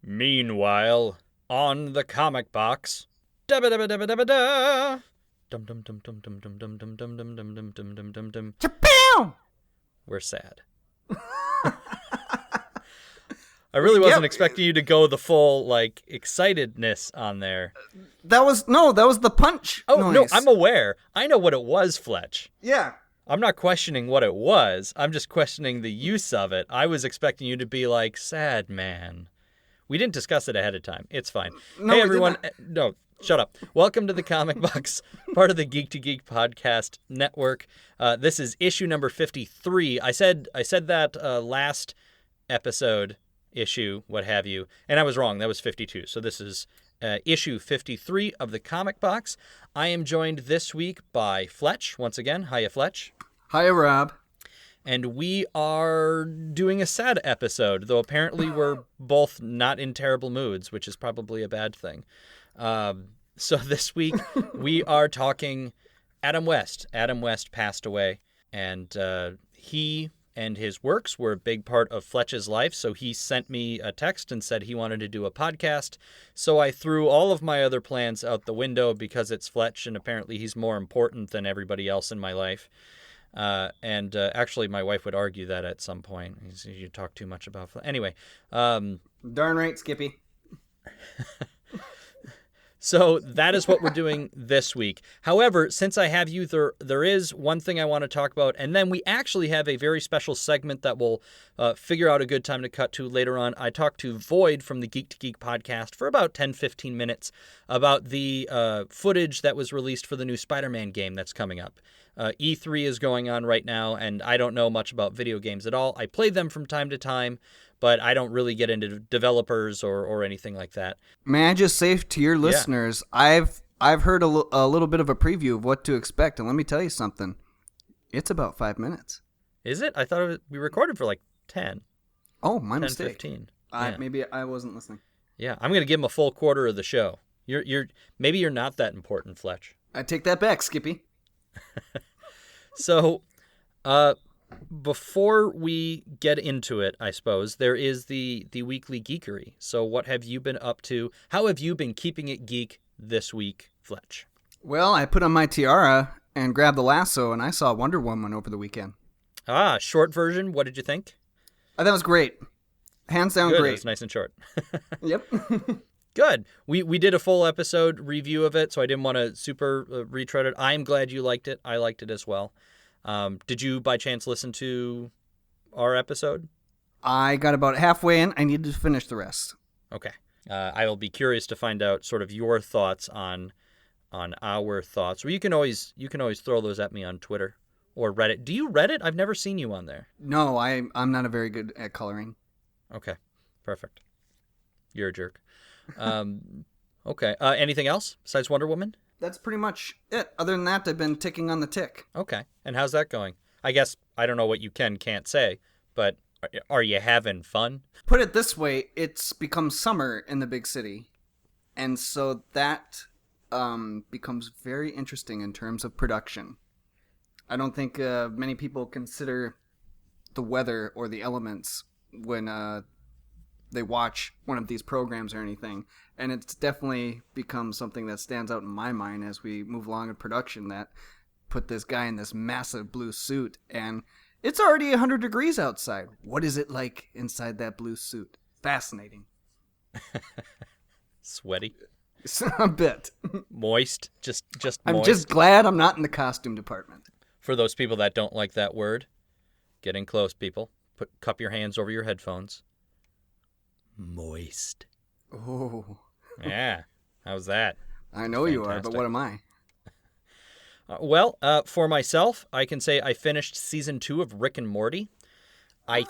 Meanwhile, on the comic box. Da-ba-da-ba-da-ba-da-ba-da. Dum-dum-dum-dum-dum-dum-dum-dum-dum-dum-dum-dum-dum. Cha-pow! We're sad. I really wasn't expecting you to go the full, excitedness on there. That was the punch noise. No, I'm aware. I know what it was, Fletch. Yeah. I'm not questioning what it was. I'm just questioning the use of it. I was expecting you to be like, sad man. We didn't discuss it ahead of time. It's fine. No, hey, everyone. No, shut up. Welcome to the Comic Box, part of the Geek to Geek podcast network. This is issue number 53. I said that last episode, issue, what have you, and I was wrong. That was 52. So this is issue 53 of the Comic Box. I am joined this week by Fletch, once again. Hiya, Fletch. Hiya, Rob. And we are doing a sad episode, though apparently we're both not in terrible moods, which is probably a bad thing. So this week we are talking Adam West. Adam West passed away, and he and his works were a big part of Fletch's life, so he sent me a text and said he wanted to do a podcast. So I threw all of my other plans out the window because it's Fletch, and apparently he's more important than everybody else in my life. Actually, my wife would argue that at some point. You talk too much about Fletch. Anyway. Darn right, Skippy. So that is what we're doing this week. However, since I have you, there is one thing I want to talk about, and then we actually have a very special segment that we'll figure out a good time to cut to later on. I talked to Void from the Geek to Geek podcast for about 10-15 minutes about the footage that was released for the new Spider-Man game that's coming up. E3 is going on right now, and I don't know much about video games at all. I play them from time to time, but I don't really get into developers or anything like that. May I just say to your listeners, I've heard a little bit of a preview of what to expect, and let me tell you something. It's about 5 minutes. Is it? I thought we recorded for like 10. Oh, my 10, mistake. 15. Maybe I wasn't listening. Yeah, I'm going to give him a full quarter of the show. Maybe you're not that important, Fletch. I take that back, Skippy. So, before we get into it, I suppose, there is the weekly geekery. So what have you been up to? How have you been keeping it geek this week, Fletch? Well, I put on my tiara and grabbed the lasso, and I saw Wonder Woman over the weekend. Short version. What did you think? I thought it was great. Hands down, Good, great. It's nice and short. Yep. Good. We did a full episode review of it, so I didn't want to super retread it. I'm glad you liked it. I liked it as well. Did you, by chance, listen to our episode? I got about halfway in. I needed to finish the rest. Okay. I will be curious to find out sort of your thoughts on our thoughts. Or you can always throw those at me on Twitter or Reddit. Do you Reddit? I've never seen you on there. No, I'm not a very good at coloring. Okay. Perfect. You're a jerk. Okay. Anything else besides Wonder Woman? That's pretty much it. Other than that, I've been ticking on the tick. Okay. And how's that going? I guess I don't know what you can't say, but are you having fun? Put it this way, it's become summer in the big city. And so that becomes very interesting in terms of production. I don't think many people consider the weather or the elements when they watch one of these programs or anything, and it's definitely become something that stands out in my mind as we move along in production, that put this guy in this massive blue suit, and it's already 100 degrees outside. What is it like inside that blue suit? Fascinating. Sweaty? A bit. Moist? Just moist? I'm just glad I'm not in the costume department. For those people that don't like that word, get in close, people. Cup your hands over your headphones. Moist. Oh. Yeah. How's that? I know you are, but what am I? For myself, I can say I finished season 2 of Rick and Morty. I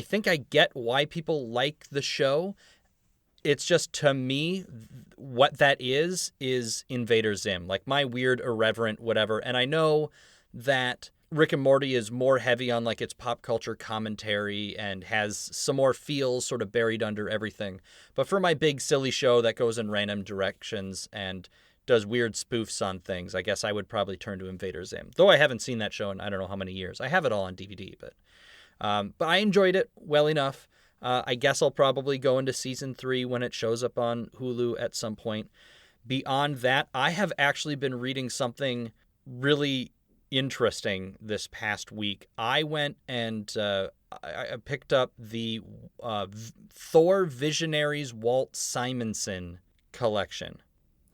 think I get why people like the show. It's just, to me, what that is Invader Zim. Like my weird, irreverent whatever. And I know that Rick and Morty is more heavy on like its pop culture commentary and has some more feels sort of buried under everything. But for my big silly show that goes in random directions and does weird spoofs on things, I guess I would probably turn to Invader Zim. Though I haven't seen that show in I don't know how many years. I have it all on DVD, but I enjoyed it well enough. I guess I'll probably go into season 3 when it shows up on Hulu at some point. Beyond that, I have actually been reading something really interesting this past week. I went and I picked up the Thor Visionaries Walt Simonson collection.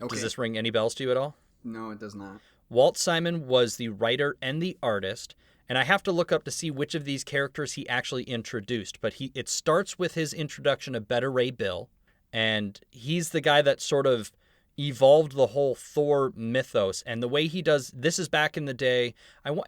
Okay. Does this ring any bells to you at all? No, it does not. Walt Simon was the writer and the artist, and I have to look up to see which of these characters he actually introduced, but it starts with his introduction of Beta Ray Bill, and he's the guy that sort of evolved the whole Thor mythos. And the way he does this is back in the day.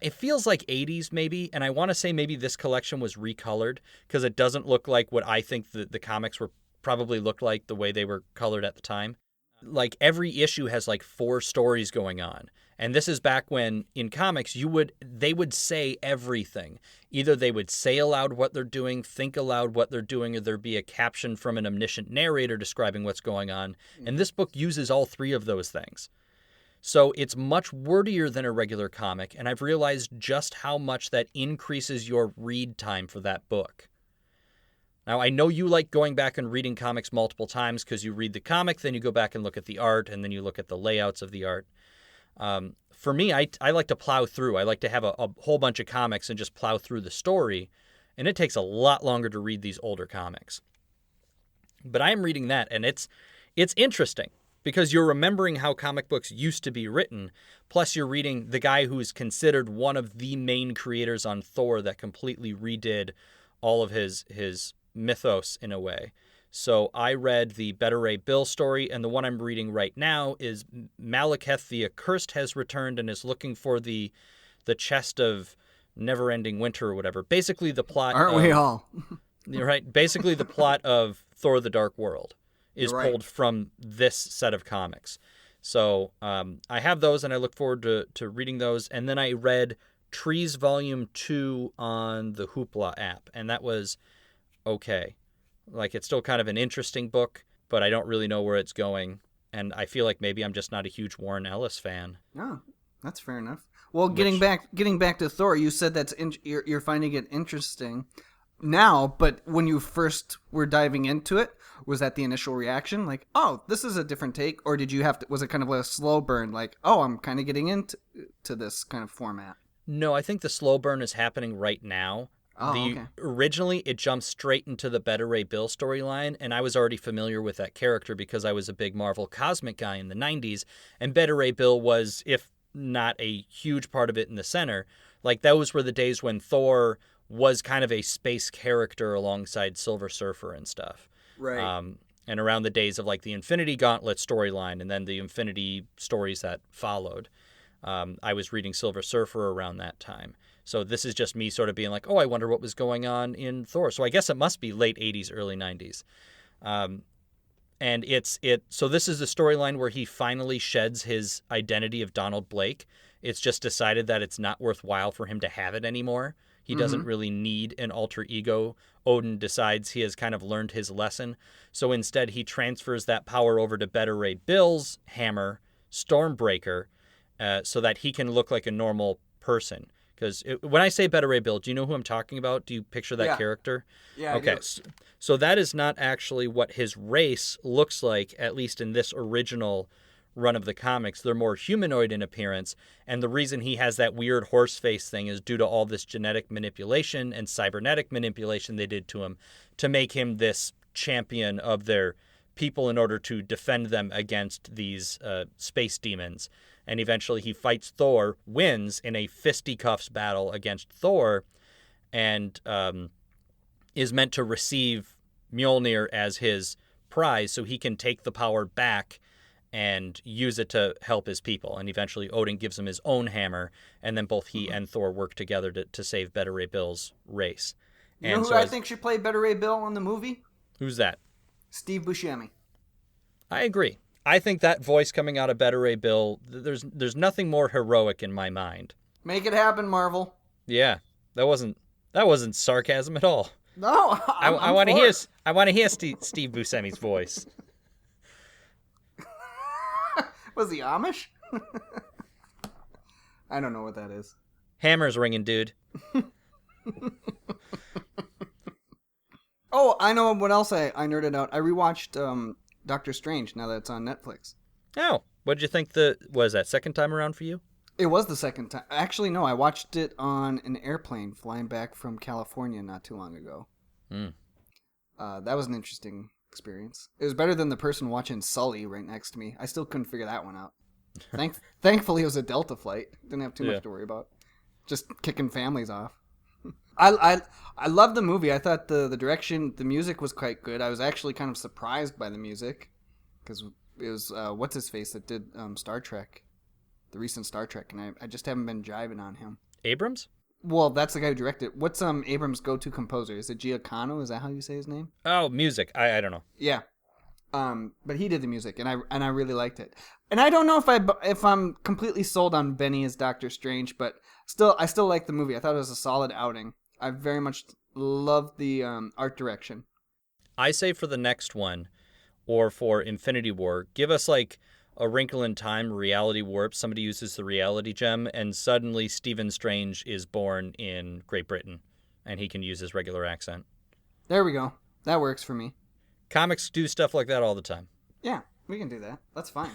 It feels like 80s maybe, and I want to say maybe this collection was recolored because it doesn't look like what I think the comics were probably looked like the way they were colored at the time. Like every issue has like 4 stories going on. And this is back when in comics they would say everything. Either they would say aloud what they're doing, think aloud what they're doing, or there'd be a caption from an omniscient narrator describing what's going on. And this book uses all 3 of those things. So it's much wordier than a regular comic, and I've realized just how much that increases your read time for that book. Now, I know you like going back and reading comics multiple times because you read the comic, then you go back and look at the art, and then you look at the layouts of the art. For me, I like to plow through. I like to have a whole bunch of comics and just plow through the story, and it takes a lot longer to read these older comics. But I'm reading that, and it's interesting because you're remembering how comic books used to be written, plus you're reading the guy who's considered one of the main creators on Thor that completely redid all of his mythos in a way. So I read the Beta Ray Bill story, and the one I'm reading right now is Malekith the Accursed has returned and is looking for the chest of never-ending winter or whatever. Basically the plot Aren't we all? You're right. Basically the plot of Thor the Dark World is pulled from this set of comics. So I have those, and I look forward to reading those. And then I read Trees Volume 2 on the Hoopla app, and that was okay. Like, it's still kind of an interesting book, but I don't really know where it's going. And I feel like maybe I'm just not a huge Warren Ellis fan. Oh, that's fair enough. Well, getting back to Thor, you said you're finding it interesting now, but when you first were diving into it, was that the initial reaction? Like, oh, this is a different take? Or was it kind of a slow burn? Like, oh, I'm kind of getting into this kind of format? No, I think the slow burn is happening right now. Okay. Originally, it jumped straight into the Beta Ray Bill storyline, and I was already familiar with that character because I was a big Marvel Cosmic guy in the 90s, and Beta Ray Bill was, if not a huge part of it in the center, like those were the days when Thor was kind of a space character alongside Silver Surfer and stuff. Right. And around the days of like the Infinity Gauntlet storyline and then the Infinity stories that followed. I was reading Silver Surfer around that time. So this is just me sort of being like, oh, I wonder what was going on in Thor. So I guess it must be late 80s, early 90s. And so this is the storyline where he finally sheds his identity of Donald Blake. It's just decided that it's not worthwhile for him to have it anymore. He doesn't really need an alter ego. Odin decides he has kind of learned his lesson. So instead he transfers that power over to Beta Ray Bill's hammer, Stormbreaker, so that he can look like a normal person. Because when I say Beta Ray Bill, do you know who I'm talking about? Do you picture that character? Yeah. Okay. So that is not actually what his race looks like, at least in this original run of the comics. They're more humanoid in appearance, and the reason he has that weird horse face thing is due to all this genetic manipulation and cybernetic manipulation they did to him to make him this champion of their people in order to defend them against these space demons. And eventually he fights Thor, wins in a fisticuffs battle against Thor, and is meant to receive Mjolnir as his prize so he can take the power back and use it to help his people. And eventually Odin gives him his own hammer, and then both he and Thor work together to save Beta Ray Bill's race. You know who I think should play Beta Ray Bill in the movie? Who's that? Steve Buscemi. I agree. I think that voice coming out of Beta Ray Bill, there's nothing more heroic in my mind. Make it happen, Marvel. Yeah, that wasn't sarcasm at all. No, I want to hear Steve Buscemi's voice. Was he Amish? I don't know what that is. Hammer's ringing, dude. Oh, I know what else I nerded out. I rewatched Doctor Strange now that it's on Netflix. Oh, what did you think was that second time around for you? It was the second time. Actually, no, I watched it on an airplane flying back from California not too long ago. Mm. That was an interesting experience. It was better than the person watching Sully right next to me. I still couldn't figure that one out. Thankfully, it was a Delta flight. Didn't have too much to worry about. Just kicking families off. I loved the movie. I thought the direction, the music was quite good. I was actually kind of surprised by the music because it was what's his face that did Star Trek, the recent Star Trek, and I just haven't been jiving on him. Abrams? Well, that's the guy who directed it. What's Abrams' go-to composer? Is it Giacomo? Is that how you say his name? Oh, music. I don't know. Yeah. But he did the music, and I really liked it. And I don't know if I'm completely sold on Benny as Doctor Strange, but I still like the movie. I thought it was a solid outing. I very much loved the art direction. I say for the next one, or for Infinity War, give us like a Wrinkle in Time reality warp. Somebody uses the reality gem, and suddenly Stephen Strange is born in Great Britain, and he can use his regular accent. There we go. That works for me. Comics do stuff like that all the time. Yeah, we can do that. That's fine.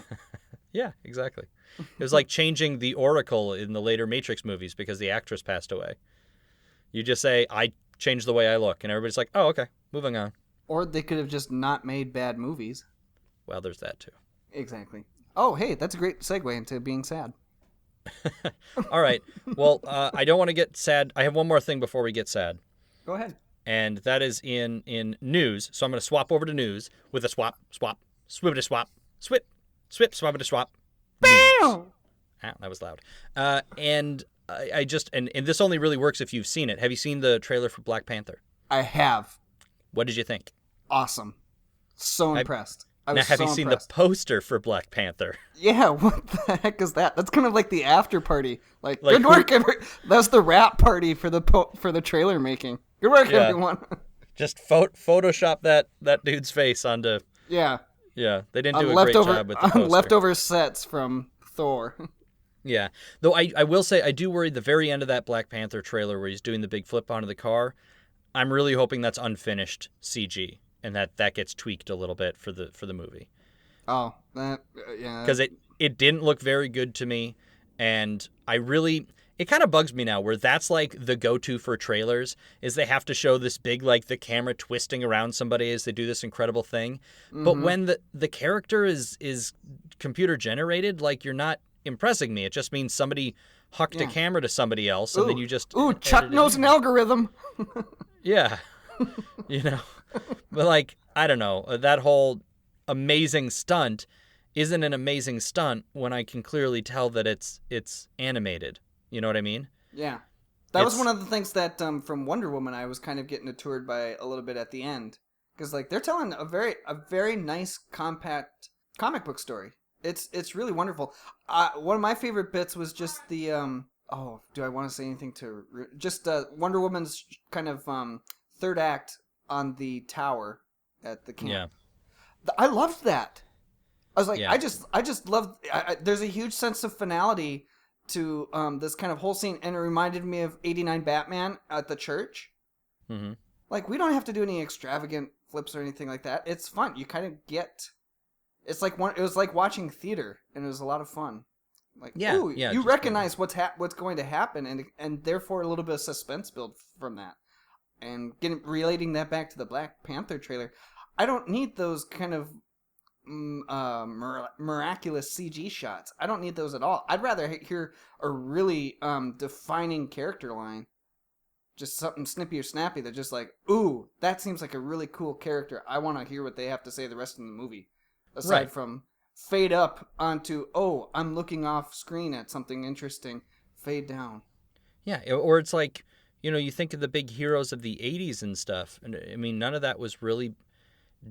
Yeah, exactly. It was like changing the Oracle in the later Matrix movies because the actress passed away. You just say, I changed the way I look, and everybody's like, oh, okay, moving on. Or they could have just not made bad movies. Well, there's that too. Exactly. Oh, hey, that's a great segue into being sad. All right. Well, I don't want to get sad. I have one more thing before we get sad. Go ahead. And that is in news. So I'm going to swap over to news with a swap, swibbity swap, swip, swabbity swap. Bam! Ah, that was loud. And I just, and this only really works if you've seen it. Have you seen the trailer for Black Panther? I have. What did you think? Awesome. So impressed. Now, have you seen the poster for Black Panther? Yeah, what the heck is that? That's kind of like the after party. Like good work, that's the wrap party for the trailer making. Good work, everyone. Just Photoshop that dude's face onto. Yeah. Yeah, they didn't do a great job with the poster. Leftover sets from Thor. Yeah, though I will say I do worry the very end of that Black Panther trailer where he's doing the big flip onto the car. I'm really hoping that's unfinished CG and that gets tweaked a little bit for the movie. Oh, yeah. Because it didn't look very good to me, and it kind of bugs me now where that's like the go-to for trailers is they have to show this big, like the camera twisting around somebody as they do this incredible thing. Mm-hmm. But when the character is computer generated, like you're not impressing me. It just means somebody hucked a camera to somebody else and then you just... Ooh, Chuck knows an algorithm. Yeah. But like, I don't know, that whole amazing stunt isn't an amazing stunt when I can clearly tell that it's animated. You know what I mean? Yeah. That was one of the things that from Wonder Woman I was kind of getting detoured by a little bit at the end. Because like they're telling a very nice, compact comic book story. It's really wonderful. One of my favorite bits was just the do I want to say anything to just Wonder Woman's kind of third act on the tower at the camp. Yeah. I loved that. I was like, I just loved. There's a huge sense of finality to this kind of whole scene, and it reminded me of '89 Batman at the church. Mm-hmm. Like we don't have to do any extravagant flips or anything like that. It's fun. You kind of get. It's like it was like watching theater, and it was a lot of fun. Like, you recognize what's going to happen, and therefore a little bit of suspense build from that, and relating that back to the Black Panther trailer. I don't need those kind of miraculous CG shots. I don't need those at all. I'd rather hear a really defining character line, just something snippy or snappy that just like, ooh, that seems like a really cool character. I want to hear what they have to say the rest of the movie. Aside from fade up onto, oh, I'm looking off screen at something interesting, fade down. Yeah, or it's like, you think of the big heroes of the 80s and stuff. And I mean, none of that was really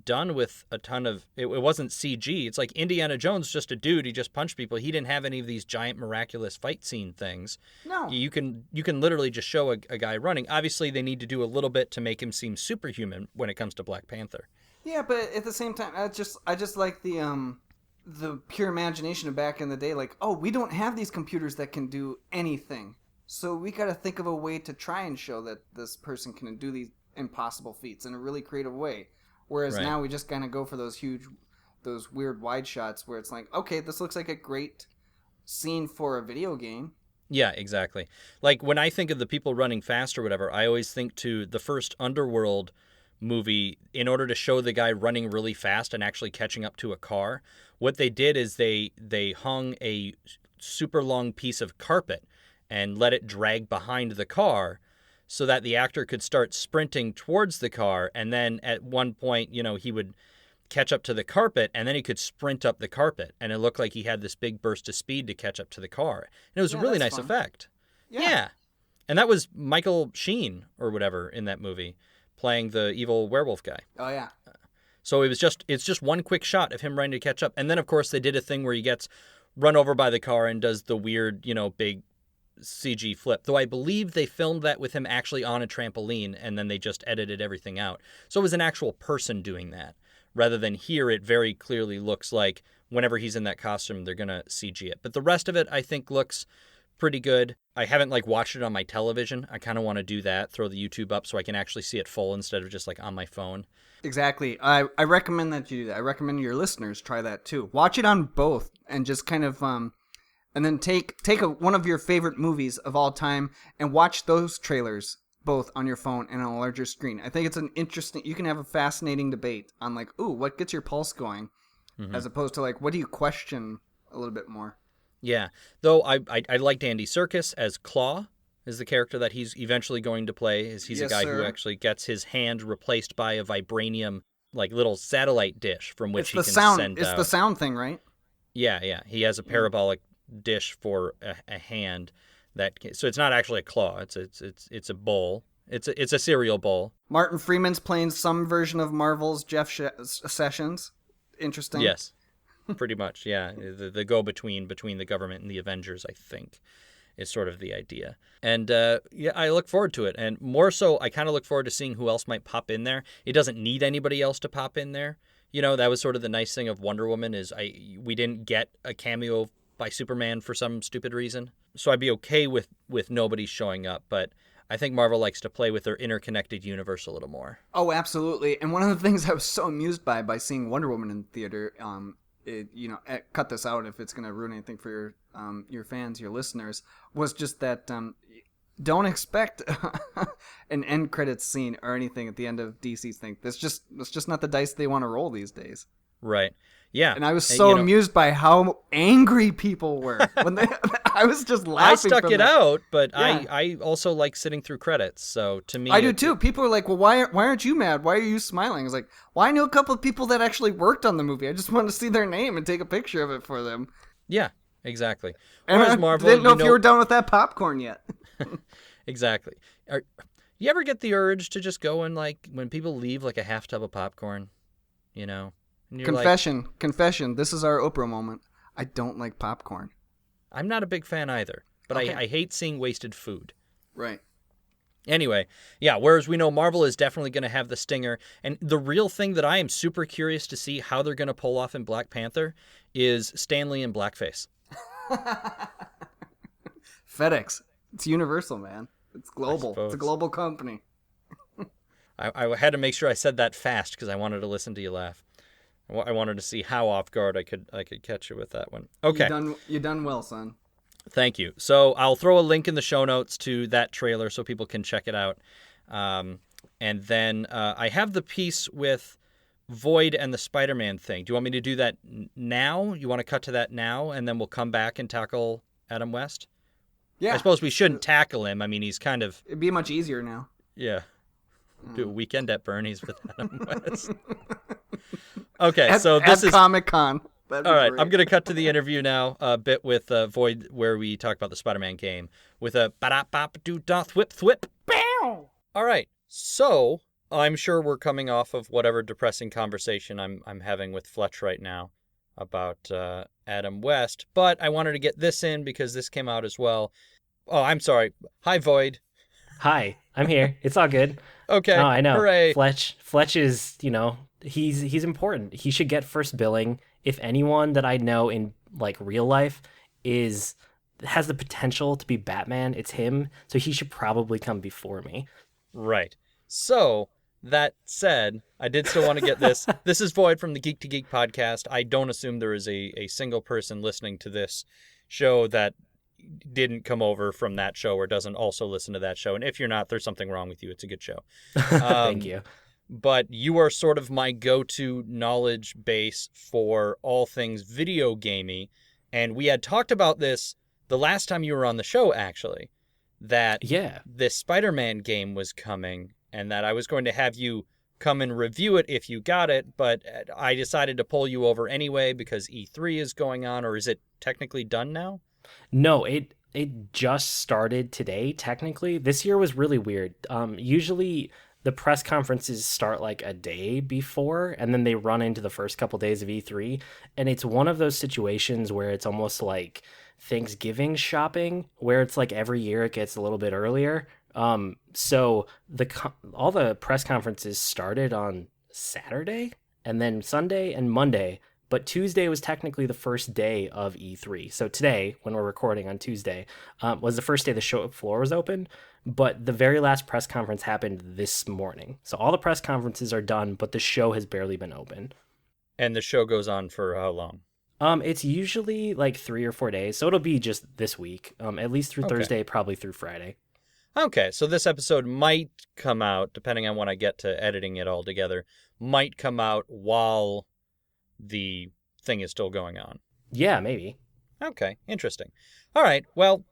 done with a ton of, it wasn't CG. It's like Indiana Jones, just a dude. He just punched people. He didn't have any of these giant miraculous fight scene things. No. You can literally just show a guy running. Obviously, they need to do a little bit to make him seem superhuman when it comes to Black Panther. Yeah, but at the same time, I just like the pure imagination of back in the day. Like, oh, we don't have these computers that can do anything, so we got to think of a way to try and show that this person can do these impossible feats in a really creative way. Whereas Right. now we just kind of go for those weird wide shots where it's like, okay, this looks like a great scene for a video game. Yeah, exactly. Like when I think of the people running fast or whatever, I always think to the first Underworld movie. In order to show the guy running really fast and actually catching up to a car, what they did is they hung a super long piece of carpet and let it drag behind the car so that the actor could start sprinting towards the car, and then at one point, he would catch up to the carpet, and then he could sprint up the carpet, and it looked like he had this big burst of speed to catch up to the car. And it was a really nice effect. Yeah. And that was Michael Sheen or whatever in that movie playing the evil werewolf guy. Oh yeah. So it's just one quick shot of him running to catch up. And then of course they did a thing where he gets run over by the car and does the weird, big CG flip. Though I believe they filmed that with him actually on a trampoline, and then they just edited everything out. So it was an actual person doing that. Rather than here, it very clearly looks like whenever he's in that costume, they're going to CG it. But the rest of it, I think, looks pretty good. I haven't watched it on my television. I kind of want to do that, throw the YouTube up so I can actually see it full instead of just on my phone. Exactly. I recommend that you do that. I recommend your listeners try that too. Watch it on both and just kind of and then take one of your favorite movies of all time and watch those trailers both on your phone and on a larger screen. I think it's you can have a fascinating debate on what gets your pulse going, as opposed to what do you question a little bit more. Yeah, though I liked Andy Serkis as Claw, is the character that he's eventually going to play. He's a guy who actually gets his hand replaced by a vibranium little satellite dish from which he can send out. It's the sound thing, right? Yeah. He has a parabolic dish for a hand. So it's not actually a claw. It's a bowl. It's a cereal bowl. Martin Freeman's playing some version of Marvel's Jeff Sessions. Interesting. Yes, pretty much. Yeah, the go-between between the government and the Avengers, I think, is sort of the idea. And I look forward to it. And more so, I kind of look forward to seeing who else might pop in there. It doesn't need anybody else to pop in there. That was sort of the nice thing of Wonder Woman is we didn't get a cameo by Superman for some stupid reason. So I'd be okay with nobody showing up, but I think Marvel likes to play with their interconnected universe a little more. Oh, absolutely. And one of the things I was so amused by seeing Wonder Woman in theater, cut this out if it's going to ruin anything for your fans, your listeners, was just that don't expect an end credits scene or anything at the end of DC's thing. That's just not the dice they want to roll these days. Right. Yeah. And I was so amused by how angry people were when I was just laughing. I stuck it out, but yeah. I also like sitting through credits. So to me, I do too. People are like, "Well, why aren't you mad? Why are you smiling?" I was like, "Well, I knew a couple of people that actually worked on the movie. I just wanted to see their name and take a picture of it for them." Yeah, exactly. And Whereas I Marvel, didn't know if you were done with that popcorn yet. Exactly. You ever get the urge to just go and when people leave a half tub of popcorn, And Confession. This is our Oprah moment. I don't like popcorn. I'm not a big fan either, but okay. I hate seeing wasted food. Right. Anyway, yeah, whereas we know Marvel is definitely going to have the stinger. And the real thing that I am super curious to see how they're going to pull off in Black Panther is Stan Lee in blackface. FedEx. It's universal, man. It's global. It's a global company. I had to make sure I said that fast because I wanted to listen to you laugh. I wanted to see how off guard I could catch you with that one. Okay. You done well, son. Thank you. So I'll throw a link in the show notes to that trailer so people can check it out. And then I have the piece with Void and the Spider-Man thing. Do you want me to do that now? You want to cut to that now, and then we'll come back and tackle Adam West? Yeah. I suppose we shouldn't tackle him. I mean, he's kind of... It'd be much easier now. Yeah. Do a weekend at Bernie's with Adam West. Okay, so this is Comic-Con. All right, I'm going to cut to the interview now, a bit with Void, where we talk about the Spider-Man game with a ba-da-ba-ba-doo-da-thwip-thwip. Bow! All right, so I'm sure we're coming off of whatever depressing conversation I'm having with Fletch right now about Adam West, but I wanted to get this in because this came out as well. Oh, I'm sorry. Hi, Void. Hi, I'm here. It's all good. Okay. No, I know. Hooray. Fletch is, he's important. He should get first billing. If anyone that I know in real life has the potential to be Batman, it's him. So he should probably come before me. Right. So, that said, I did still want to get this. This is Void from the Geek to Geek podcast. I don't assume there is a single person listening to this show that didn't come over from that show or doesn't also listen to that show. And if you're not, there's something wrong with you. It's a good show. Thank you. But you are sort of my go-to knowledge base for all things video gamey. And we had talked about this the last time you were on the show, actually, that this Spider-Man game was coming and that I was going to have you come and review it if you got it, but I decided to pull you over anyway because E3 is going on, or is it technically done now? No, it just started today, technically. This year was really weird. Usually the press conferences start like a day before, and then they run into the first couple days of E3, and it's one of those situations where it's almost like Thanksgiving shopping, where it's like every year it gets a little bit earlier. So all the press conferences started on Saturday, and then Sunday and Monday, but Tuesday was technically the first day of E3. So today, when we're recording on Tuesday, was the first day the show floor was open, but the very last press conference happened this morning. So all the press conferences are done, but the show has barely been open. And the show goes on for how long? It's usually like 3 or 4 days, so it'll be just this week, at least through Thursday, probably through Friday. Okay, so this episode might come out, depending on when I get to editing it all together, might come out while the thing is still going on. Yeah, maybe. Okay, interesting. All right, well,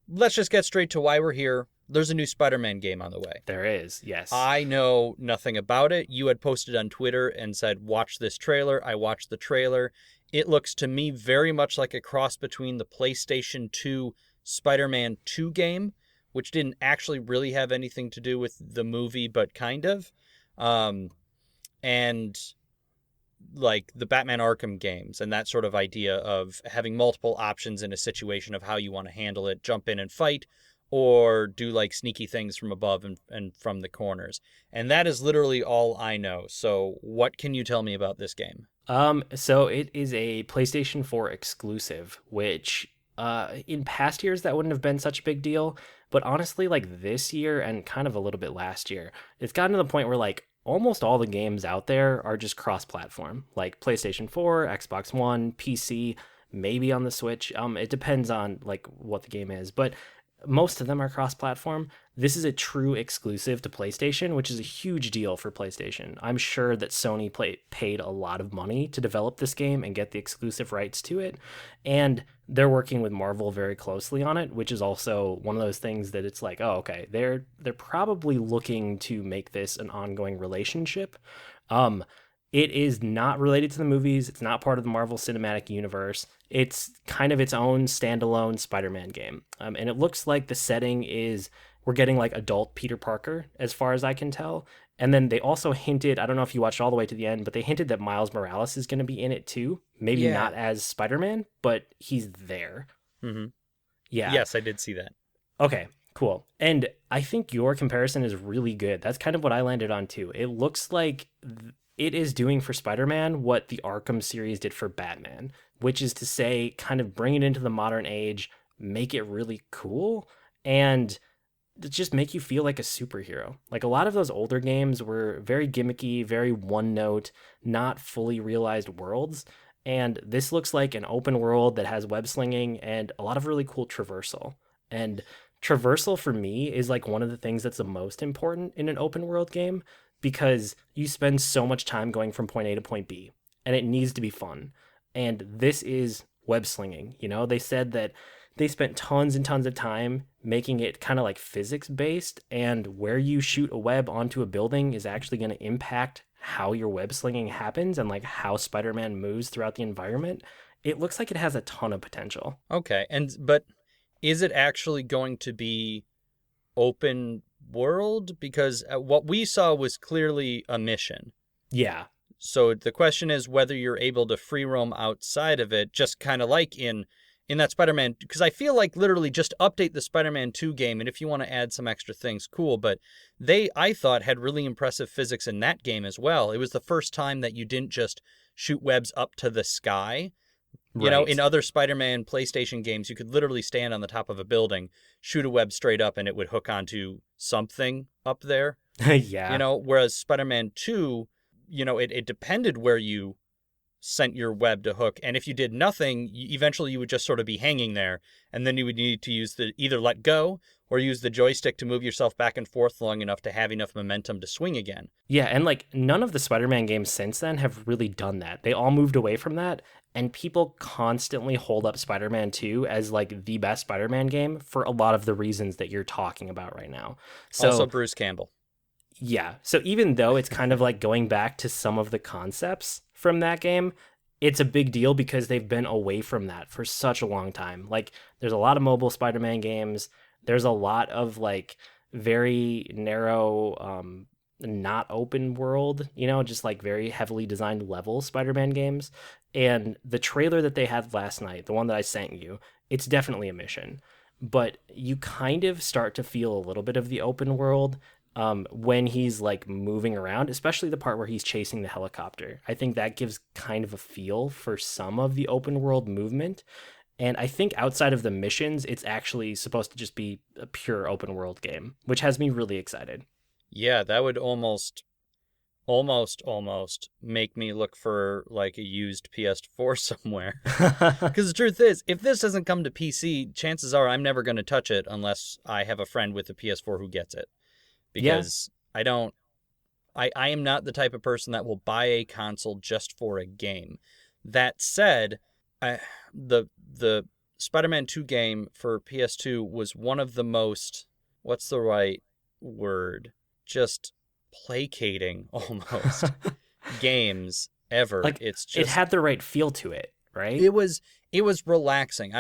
let's just get straight to why we're here. There's a new Spider-Man game on the way. There is, yes. I know nothing about it. You had posted on Twitter and said, watch this trailer. I watched the trailer. It looks to me very much like a cross between the PlayStation 2 Spider-Man 2 game, which didn't actually really have anything to do with the movie, but kind of. And like the Batman Arkham games and that sort of idea of having multiple options in a situation of how you want to handle it, jump in and fight, or do like sneaky things from above and from the corners. And that is literally all I know. So what can you tell me about this game? So it is a PlayStation 4 exclusive, which in past years that wouldn't have been such a big deal. But honestly, like this year and kind of a little bit last year, it's gotten to the point where like almost all the games out there are just cross-platform, like PlayStation 4, Xbox One, PC, maybe on the Switch. It depends on like what the game is, but most of them are cross-platform. This is a true exclusive to PlayStation, which is a huge deal for PlayStation. I'm sure that Sony paid a lot of money to develop this game and get the exclusive rights to it. And they're working with Marvel very closely on it, which is also one of those things that it's like, oh, okay, they're probably looking to make this an ongoing relationship. It is not related to the movies. It's not part of the Marvel Cinematic Universe. It's kind of its own standalone Spider-Man game. And it looks like the setting is, we're getting like adult Peter Parker, as far as I can tell. And then they also hinted, I don't know if you watched all the way to the end, but they hinted that Miles Morales is going to be in it too. Maybe not as Spider-Man, but he's there. Mm-hmm. Yeah. Yes, I did see that. Okay, cool. And I think your comparison is really good. That's kind of what I landed on too. It looks like it is doing for Spider-Man what the Arkham series did for Batman, which is to say kind of bring it into the modern age, make it really cool, and just make you feel like a superhero. Like a lot of those older games were very gimmicky, very one note, not fully realized worlds. And this looks like an open world that has web slinging and a lot of really cool traversal. And traversal for me is like one of the things that's the most important in an open world game, because you spend so much time going from point A to point B and it needs to be fun. And this is web slinging. You know, they said that they spent tons and tons of time making it kind of like physics based, and where you shoot a web onto a building is actually going to impact how your web slinging happens and like how Spider-Man moves throughout the environment. It looks like it has a ton of potential. Okay. But is it actually going to be open world? Because what we saw was clearly a mission. Yeah. So the question is whether you're able to free roam outside of it, just kind of like in that Spider-Man, because I feel like literally just update the Spider-Man 2 game, and if you want to add some extra things, cool, but I thought, had really impressive physics in that game as well. It was the first time that you didn't just shoot webs up to the sky. You know, in other Spider-Man PlayStation games, you could literally stand on the top of a building, shoot a web straight up, and it would hook onto something up there. Yeah. Whereas Spider-Man 2, it depended where you sent your web to hook, and if you did nothing, eventually you would just sort of be hanging there, and then you would need to either let go or use the joystick to move yourself back and forth long enough to have enough momentum to swing again. Yeah, and like none of the Spider-Man games since then have really done that. They all moved away from that, and people constantly hold up Spider-Man 2 as like the best Spider-Man game for a lot of the reasons that you're talking about right now. So Also Bruce Campbell. yeah, so even though it's kind of like going back to some of the concepts from that game, it's a big deal because they've been away from that for such a long time. Like there's a lot of mobile Spider-Man games. There's a lot of like very narrow not open world, just like very heavily designed level Spider-Man games. And the trailer that they had last night, the one that I sent you, it's definitely a mission. But you kind of start to feel a little bit of the open world when he's like moving around, especially the part where he's chasing the helicopter. I think that gives kind of a feel for some of the open world movement. And I think outside of the missions, it's actually supposed to just be a pure open world game, which has me really excited. Yeah, that would almost make me look for like a used PS4 somewhere. Because the truth is, if this doesn't come to PC, chances are I'm never going to touch it unless I have a friend with a PS4 who gets it. Because I am not the type of person that will buy a console just for a game. That said, the Spider-Man 2 game for PS2 was one of the most, what's the right word? Just placating almost games ever. Like it's just, it had the right feel to it, right? It was relaxing.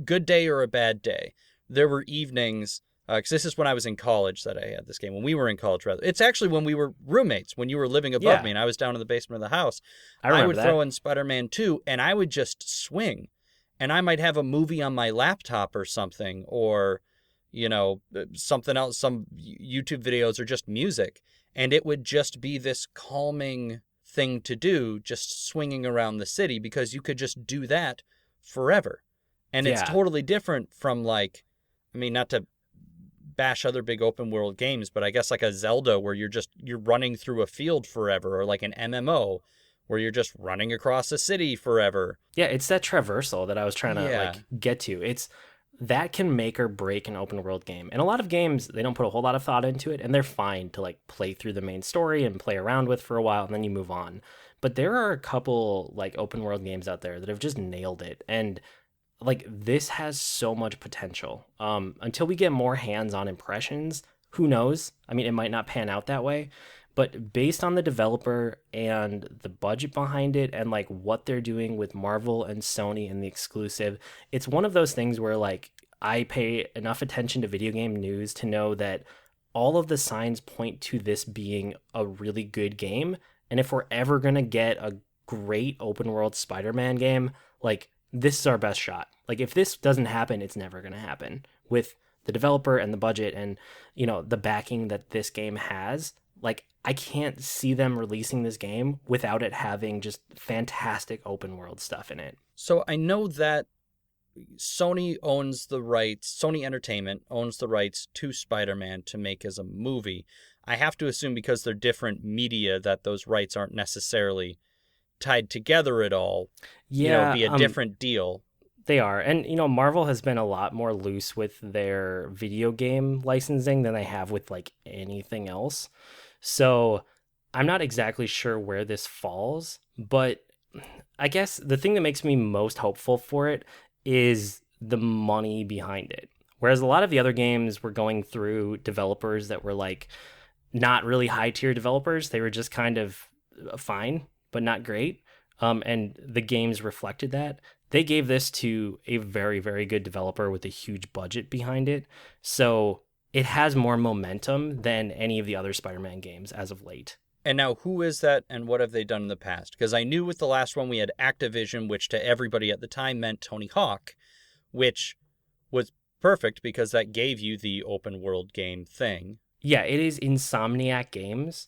Good day or a bad day, there were evenings, because this is when I was in college that I had this game. When we were in college, rather. It's actually when we were roommates, when you were living above me and I was down in the basement of the house. I would throw in Spider-Man 2 and I would just swing. And I might have a movie on my laptop or something, or, something else, some YouTube videos or just music. And it would just be this calming thing to do, just swinging around the city, because you could just do that forever. And it's totally different from not to bash other big open world games, but I guess like a Zelda where you're running through a field forever, or like an MMO where you're just running across a city forever. Yeah, it's that traversal that I was trying to get to. It's that can make or break an open world game. And a lot of games, they don't put a whole lot of thought into it, and they're fine to like play through the main story and play around with for a while and then you move on. But there are a couple like open world games out there that have just nailed it. And like this has so much potential. Until we get more hands-on impressions, who knows? I mean, it might not pan out that way, but based on the developer and the budget behind it and like what they're doing with Marvel and Sony and the exclusive, it's one of those things where like I pay enough attention to video game news to know that all of the signs point to this being a really good game. And if we're ever going to get a great open world Spider-Man game, like this is our best shot. Like if this doesn't happen, it's never going to happen with the developer and the budget and, the backing that this game has. Like I can't see them releasing this game without it having just fantastic open world stuff in it. So I know that Sony Entertainment owns the rights to Spider-Man to make as a movie. I have to assume because they're different media that those rights aren't necessarily tied together at all. Yeah, it'd be a different deal. They are. And, Marvel has been a lot more loose with their video game licensing than they have with like anything else. So I'm not exactly sure where this falls, but I guess the thing that makes me most hopeful for it is the money behind it. Whereas a lot of the other games were going through developers that were like not really high tier developers. They were just kind of fine, but not great. And the games reflected that. They gave this to a very, very good developer with a huge budget behind it. So it has more momentum than any of the other Spider-Man games as of late. And now, who is that and what have they done in the past? Because I knew with the last one we had Activision, which to everybody at the time meant Tony Hawk, which was perfect because that gave you the open world game thing. Yeah, it is Insomniac Games.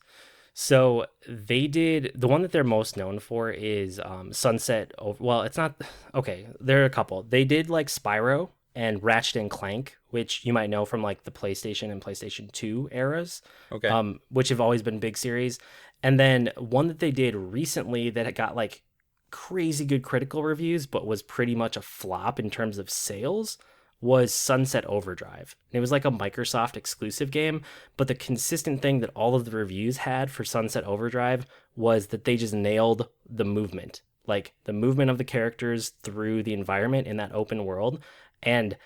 So they did, the one that they're most known for is Sunset. Well, it's not, okay, there are a couple. They did like Spyro and Ratchet and Clank, which you might know from like the PlayStation and PlayStation 2 eras, Okay. which have always been big series. And then one that they did recently that got like crazy good critical reviews, but was pretty much a flop in terms of sales, was Sunset Overdrive. And it was like a Microsoft exclusive game, but the consistent thing that all of the reviews had for Sunset Overdrive was that they just nailed the movement, like the movement of the characters through the environment in that open world. And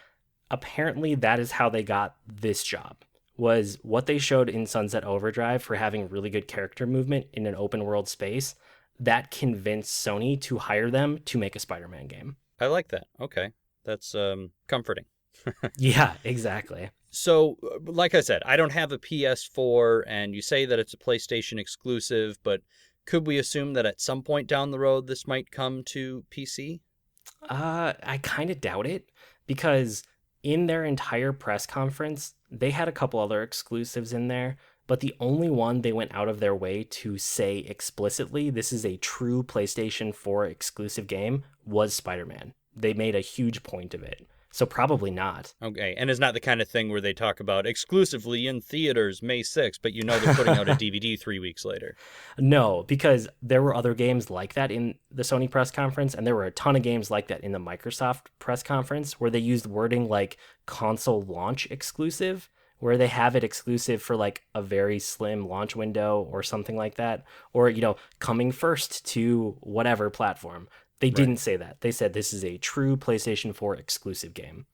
apparently that is how they got this job, was what they showed in Sunset Overdrive for having really good character movement in an open world space. That convinced Sony to hire them to make a Spider-Man game. I like that. Okay. That's comforting. Yeah, exactly. So, like I said, I don't have a PS4, and you say that it's a PlayStation exclusive, but could we assume that at some point down the road this might come to PC? I kind of doubt it, because in their entire press conference, they had a couple other exclusives in there, but the only one they went out of their way to say explicitly this is a true PlayStation 4 exclusive game was Spider-Man. They made a huge point of it. So probably not. Okay, and it's not the kind of thing where they talk about exclusively in theaters May 6th, but you know they're putting out a DVD 3 weeks later. No, because there were other games like that in the Sony press conference, and there were a ton of games like that in the Microsoft press conference where they used wording like console launch exclusive, where they have it exclusive for like a very slim launch window or something like that, or, you know, coming first to whatever platform. They didn't say that. They said this is a true PlayStation 4 exclusive game.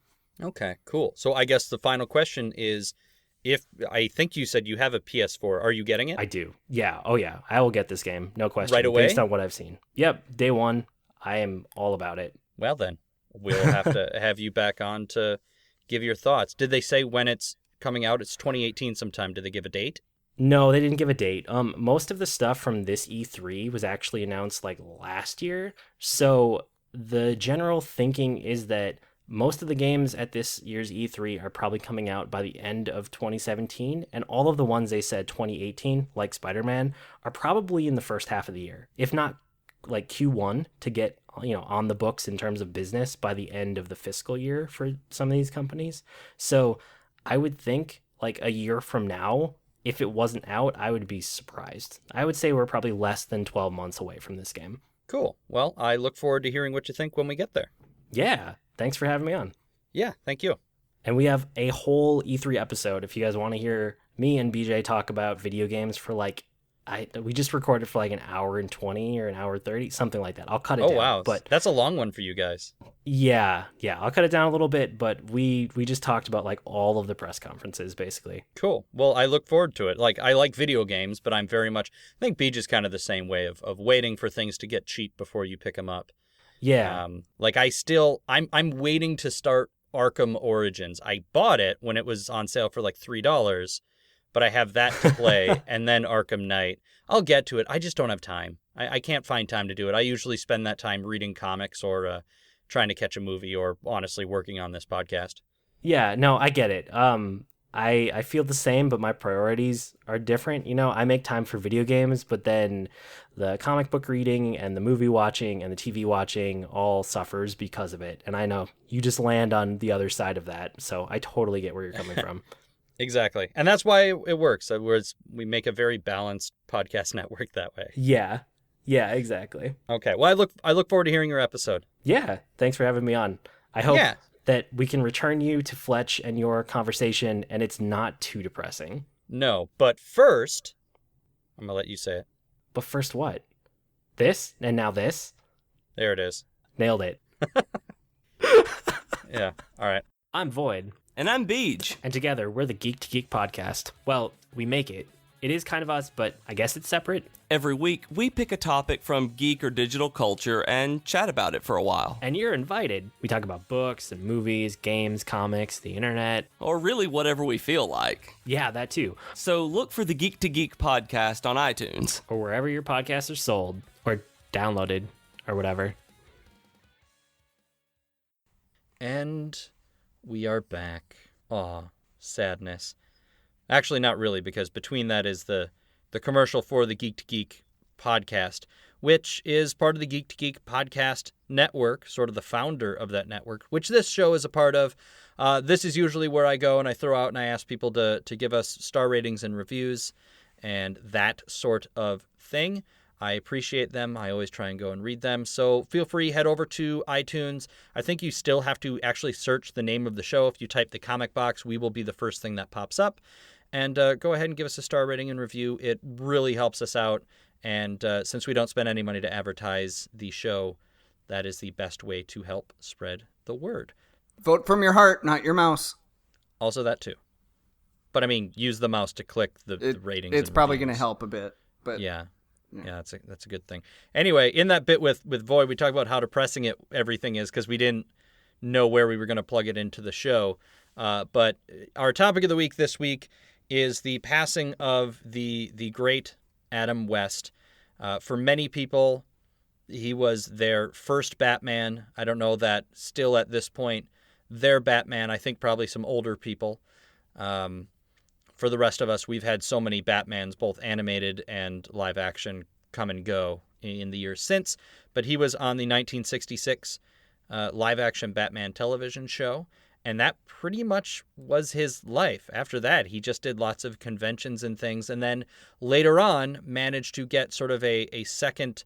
Okay, cool. So I guess the final question is, if I think you said you have a PS4, are you getting it? I do. Yeah. Oh, yeah. I will get this game. No question. Right away? Based on what I've seen. Yep. Day one. I am all about it. Well, then, we'll have to have you back on to give your thoughts. Did they say when it's coming out? It's 2018 sometime. Did they give a date? No, they didn't give a date. Most of the stuff from this E3 was actually announced like last year. So the general thinking is that most of the games at this year's E3 are probably coming out by the end of 2017, and all of the ones they said 2018, like Spider-Man, are probably in the first half of the year, if not like Q1, to get, you know, on the books in terms of business by the end of the fiscal year for some of these companies. So I would think like a year from now, if it wasn't out, I would be surprised. I would say we're probably less than 12 months away from this game. Cool. Well, I look forward to hearing what you think when we get there. Yeah. Thanks for having me on. Yeah, thank you. And we have a whole E3 episode if you guys want to hear me and BJ talk about video games for like, we just recorded for like an hour and 20 or an hour 30, something like that. I'll cut it down. Oh, wow. But that's a long one for you guys. yeah, I'll cut it down a little bit, but we just talked about like all of the press conferences basically. Cool. Well, I look forward to it. Like, I like video games, but I'm very much, I think Beej is kind of the same way of waiting for things to get cheap before you pick them up. Yeah. Like I'm waiting to start Arkham Origins. I bought it when it was on sale for like $3, but I have that to play, and then Arkham Knight. I'll get to it. I just don't have time. I can't find time to do it. I usually spend that time reading comics or trying to catch a movie or honestly working on this podcast. Yeah, no, I get it. I feel the same, but my priorities are different. You know, I make time for video games, but then the comic book reading and the movie watching and the TV watching all suffers because of it. And I know you just land on the other side of that, so I totally get where you're coming from. Exactly. And that's why it works. Whereas we make a very balanced podcast network that way. Yeah, exactly. Okay. Well, I look forward to hearing your episode. Yeah, thanks for having me on. I hope that we can return you to Fletch and your conversation, and it's not too depressing. No, but first, I'm going to let you say it. But first what? This? And now this? There it is. Nailed it. Yeah. All right. I'm Void. And I'm Beej. And together, we're the Geek to Geek podcast. Well, we make it. It is kind of us, but I guess it's separate. Every week, we pick a topic from geek or digital culture and chat about it for a while. And you're invited. We talk about books and movies, games, comics, the internet. Or really whatever we feel like. Yeah, that too. So look for the Geek to Geek podcast on iTunes. Or wherever your podcasts are sold. Or downloaded. Or whatever. And we are back. Aw, sadness. Actually, not really, because between that is the commercial for the Geek to Geek podcast, which is part of the Geek to Geek podcast network, sort of the founder of that network, which this show is a part of. This is usually where I go and I throw out and I ask people to give us star ratings and reviews and that sort of thing. I appreciate them. I always try and go and read them. So feel free, head over to iTunes. I think you still have to actually search the name of the show. If you type the comic box, we will be the first thing that pops up. And go ahead and give us a star rating and review. It really helps us out. And since we don't spend any money to advertise the show, that is the best way to help spread the word. Vote from your heart, not your mouse. Also that too. But I mean, use the mouse to click the ratings. It's and probably going to reviews. help a bit. But Yeah, that's a good thing. Anyway, in that bit with Void, we talk about how depressing everything is because we didn't know where we were going to plug it into the show. But our topic of the week this week is the passing of the great Adam West. For many people, he was their first Batman. I don't know that still at this point their Batman. I think probably some older people. For the rest of us, we've had so many Batmans, both animated and live action, come and go in the years since. But he was on the 1966 live action Batman television show, and that pretty much was his life. After that, he just did lots of conventions and things, and then later on managed to get sort of a second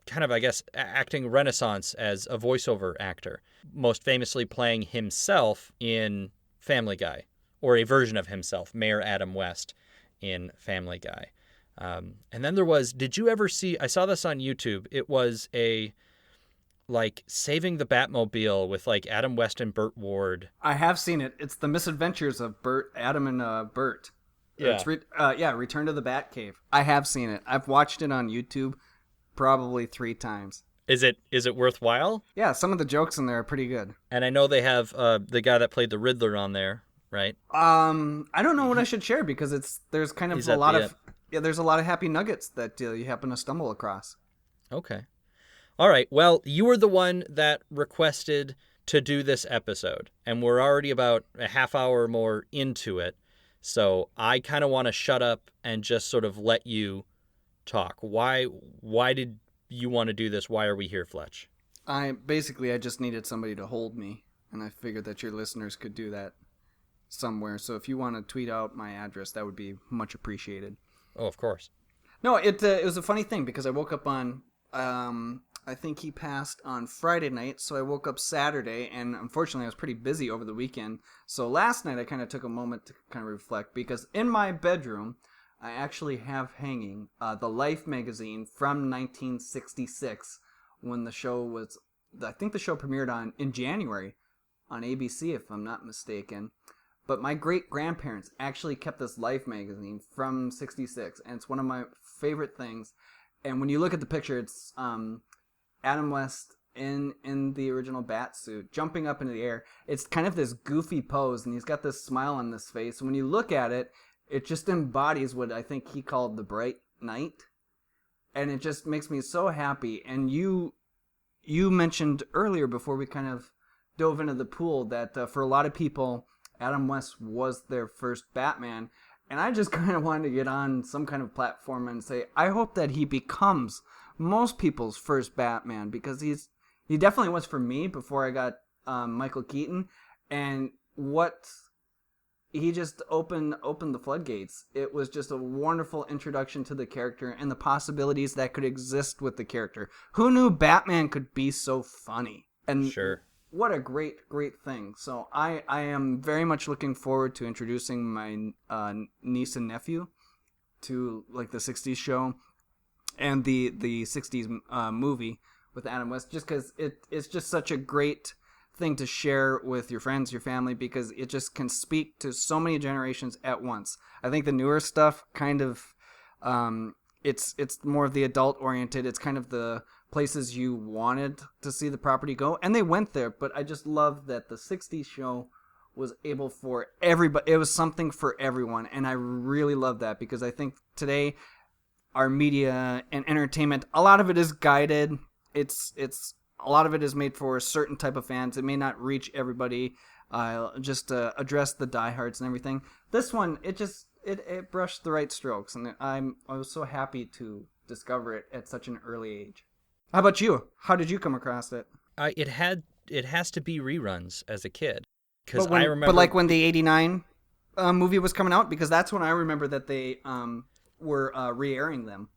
kind of, I guess, acting renaissance as a voiceover actor, most famously playing himself in Family Guy, or a version of himself, Mayor Adam West in Family Guy. And then there was, did you ever see, I saw this on YouTube, it was Saving the Batmobile with Adam West and Burt Ward. I have seen it. It's the misadventures of Adam and Burt. Yeah. It's Return to the Batcave. I have seen it. I've watched it on YouTube probably 3 times. Is it worthwhile? Yeah, some of the jokes in there are pretty good. And I know they have the guy that played the Riddler on there, right? I don't know what I should share because there's kind of a lot of there's a lot of happy nuggets that you happen to stumble across. Okay. All right. Well, you were the one that requested to do this episode, and we're already about a half hour or more into it. So I kind of want to shut up and just sort of let you talk. Why did you want to do this? Why are we here, Fletch? I just needed somebody to hold me, and I figured that your listeners could do that somewhere. So if you want to tweet out my address, that would be much appreciated. Oh, of course. No, it was a funny thing because I woke up on I think he passed on Friday night, so I woke up Saturday, and unfortunately I was pretty busy over the weekend. So last night I kind of took a moment to kind of reflect, because in my bedroom I actually have hanging the Life magazine from 1966 when the show was, I think the show premiered in January on ABC if I'm not mistaken. But my great-grandparents actually kept this Life magazine from 66, and it's one of my favorite things. And when you look at the picture, it's Adam West in the original bat suit, jumping up into the air. It's kind of this goofy pose, and he's got this smile on his face. And when you look at it, it just embodies what I think he called the bright night. And it just makes me so happy. And you mentioned earlier, before we kind of dove into the pool, that for a lot of people, Adam West was their first Batman. And I just kind of wanted to get on some kind of platform and say, I hope that he becomes most people's first Batman, because he definitely was for me before I got Michael Keaton. And what he just opened the floodgates. It was just a wonderful introduction to the character and the possibilities that could exist with the character. Who knew Batman could be so funny? And Sure. What a great thing. So I am very much looking forward to introducing my niece and nephew to the 60s show and the 60s movie with Adam West, just because it's just such a great thing to share with your friends, your family, because it just can speak to so many generations at once. I think the newer stuff kind of it's more of the adult oriented. It's kind of the places you wanted to see the property go, and they went there. But I just love that the 60s show was able for everybody. It was something for everyone, and I really love that, because I think today our media and entertainment, a lot of it is guided. It's a lot of it is made for a certain type of fans. It may not reach everybody. Just address the diehards and everything. This one, it brushed the right strokes, and I was so happy to discover it at such an early age. How about you? How did you come across it? It has to be reruns as a kid. Because I remember, but like when the '89 movie was coming out, because that's when I remember that they were re-airing them.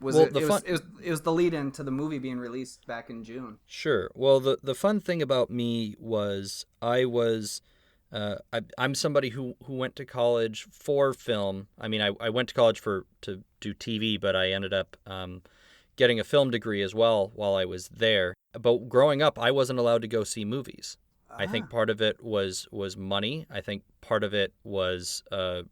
It was the lead-in to the movie being released back in June. Sure. Well, the fun thing about me was I'm somebody who went to college for film. I mean, I went to college to do TV, but I ended up getting a film degree as well while I was there. But growing up, I wasn't allowed to go see movies. I think part of it was money. I think part of it was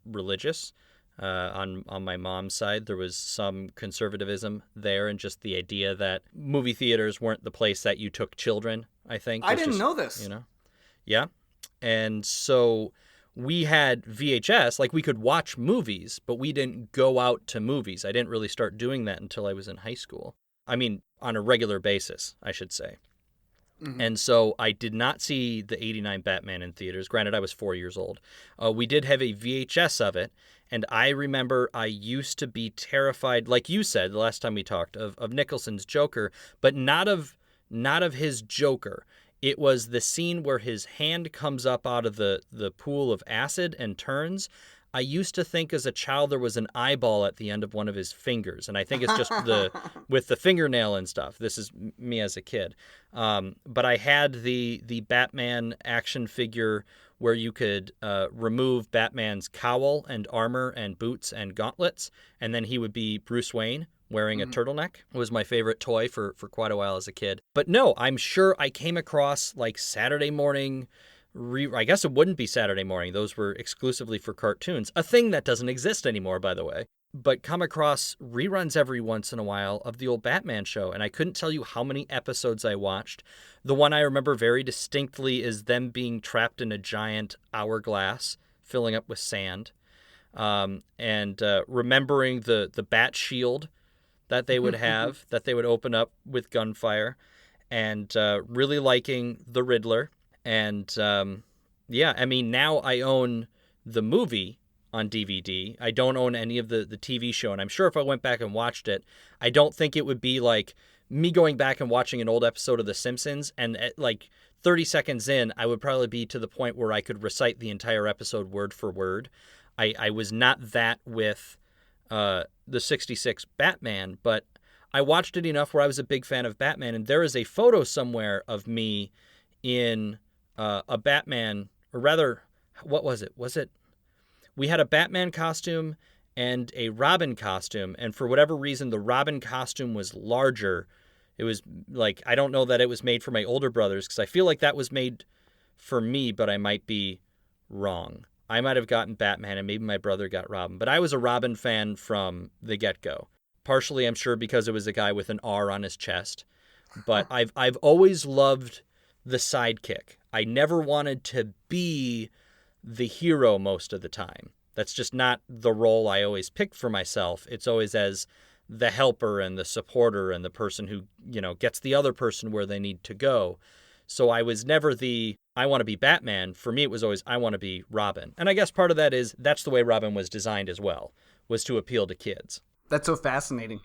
religious. On my mom's side, there was some conservatism there, and just the idea that movie theaters weren't the place that you took children. I think I didn't know this. Yeah, and so we had VHS, like we could watch movies, but we didn't go out to movies. I didn't really start doing that until I was in high school. I mean, on a regular basis, I should say. Mm-hmm. And so I did not see the '89 Batman in theaters. Granted, I was 4 years old. We did have a VHS of it, and I remember I used to be terrified, like you said the last time we talked, of Nicholson's Joker, but not of his Joker. It was the scene where his hand comes up out of the pool of acid and turns. I used to think as a child there was an eyeball at the end of one of his fingers, and I think it's just with the fingernail and stuff. This is me as a kid. But I had the Batman action figure where you could remove Batman's cowl and armor and boots and gauntlets, and then he would be Bruce Wayne wearing a turtleneck. It was my favorite toy for quite a while as a kid. But no, I'm sure I came across like Saturday morning. I guess it wouldn't be Saturday morning. Those were exclusively for cartoons. A thing that doesn't exist anymore, by the way. But come across reruns every once in a while of the old Batman show. And I couldn't tell you how many episodes I watched. The one I remember very distinctly is them being trapped in a giant hourglass filling up with sand. And remembering the bat shield that they would have, that they would open up with gunfire. And really liking the Riddler. And, yeah, I mean, now I own the movie on DVD. I don't own any of the TV show. And I'm sure if I went back and watched it, I don't think it would be like me going back and watching an old episode of The Simpsons. And at like 30 seconds in, I would probably be to the point where I could recite the entire episode word for word. I was not that with the 66 Batman, but I watched it enough where I was a big fan of Batman. And there is a photo somewhere of me in a Batman, or rather, what was it? We had a Batman costume and a Robin costume, and for whatever reason, the Robin costume was larger. It was like, I don't know that it was made for my older brothers, because I feel like that was made for me, but I might be wrong. I might have gotten Batman, and maybe my brother got Robin, but I was a Robin fan from the get-go. Partially, I'm sure, because it was a guy with an R on his chest, but I've always loved the sidekick. I never wanted to be the hero most of the time. That's just not the role I always picked for myself. It's always as the helper and the supporter and the person who, gets the other person where they need to go. So I was never I want to be Batman. For me, it was always, I want to be Robin. And I guess part of that is that's the way Robin was designed as well, was to appeal to kids. That's so fascinating.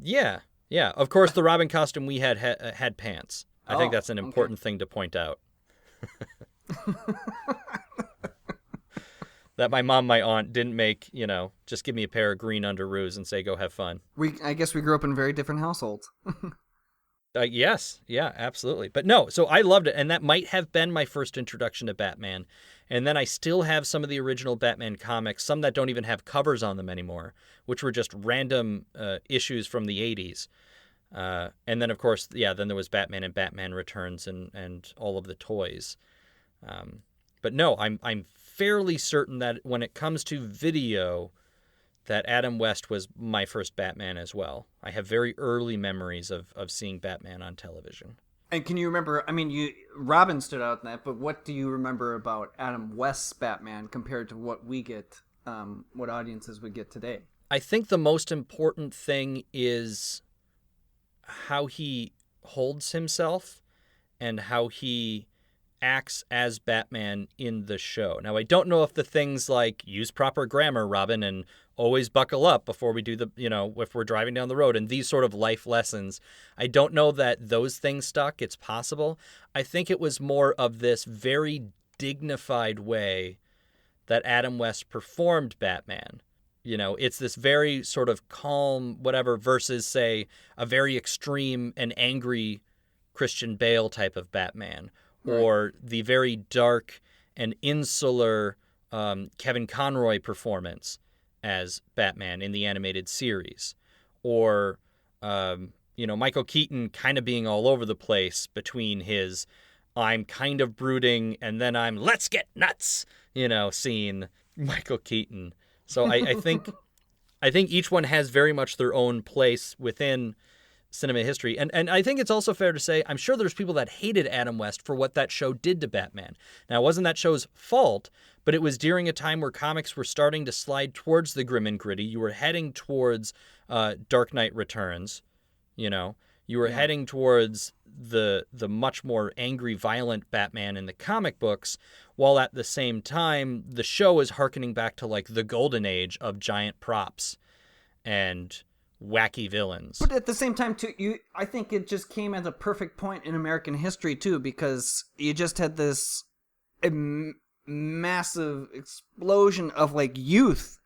Yeah. Of course, the Robin costume we had pants. I think that's an important thing to point out. That my mom, my aunt didn't make, just give me a pair of green underoos and say, go have fun. I guess we grew up in very different households. Yes. Yeah, absolutely. But no, so I loved it. And that might have been my first introduction to Batman. And then I still have some of the original Batman comics, some that don't even have covers on them anymore, which were just random issues from the 80s. And then, of course, then there was Batman and Batman Returns and all of the toys. But no, I'm fairly certain that when it comes to video, that Adam West was my first Batman as well. I have very early memories of seeing Batman on television. And can you remember, Robin stood out in that, but what do you remember about Adam West's Batman compared to what we get, what audiences would get today? I think the most important thing is how he holds himself and how he acts as Batman in the show. Now, I don't know if the things like use proper grammar, Robin, and always buckle up before we do if we're driving down the road and these sort of life lessons, I don't know that those things stuck. It's possible. I think it was more of this very dignified way that Adam West performed Batman. You know, it's this very sort of calm whatever versus, say, a very extreme and angry Christian Bale type of Batman, or the very dark and insular Kevin Conroy performance as Batman in the animated series, or Michael Keaton kind of being all over the place between his I'm kind of brooding and then I'm let's get nuts, scene. Michael Keaton. So I think each one has very much their own place within cinema history. And I think it's also fair to say, I'm sure there's people that hated Adam West for what that show did to Batman. Now, it wasn't that show's fault, but it was during a time where comics were starting to slide towards the grim and gritty. You were heading towards Dark Knight Returns, You were heading towards the much more angry, violent Batman in the comic books, while at the same time, the show is hearkening back to, like, the golden age of giant props and wacky villains. But at the same time, too, I think it just came at a perfect point in American history, too, because you just had this massive explosion of, like, youth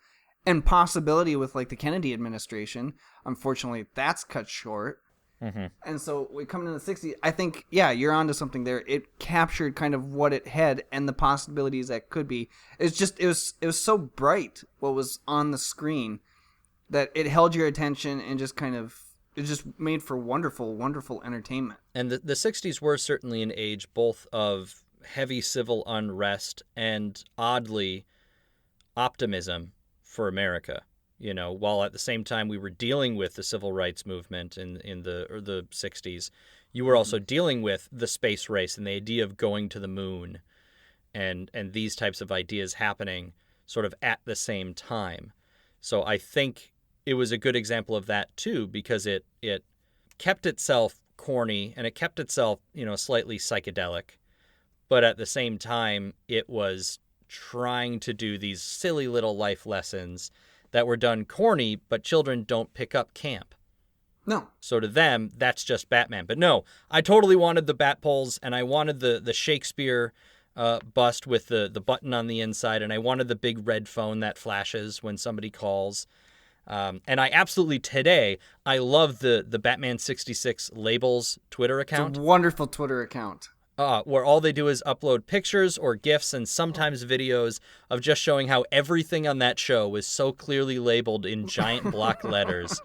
and possibility with, like, the Kennedy administration. Unfortunately, that's cut short. Mm-hmm. And so we come into the 60s. I think, you're onto something there. It captured kind of what it had and the possibilities that could be. It was so bright what was on the screen that it held your attention and just kind of, it just made for wonderful, wonderful entertainment. And the 60s were certainly an age both of heavy civil unrest and, oddly, optimism for America. While at the same time we were dealing with the civil rights movement in the 60s, you were also dealing with the space race and the idea of going to the moon and these types of ideas happening sort of at the same time. So I think it was a good example of that too, because it kept itself corny and it kept itself, slightly psychedelic, but at the same time it was trying to do these silly little life lessons that were done corny, but children don't pick up camp. No. So to them, that's just Batman. But no, I totally wanted the bat poles, and I wanted the Shakespeare bust with the button on the inside, and I wanted the big red phone that flashes when somebody calls. And I absolutely, today, I love the Batman 66 Labels Twitter account. It's a wonderful Twitter account. Where all they do is upload pictures or GIFs and sometimes videos of just showing how everything on that show was so clearly labeled in giant block letters.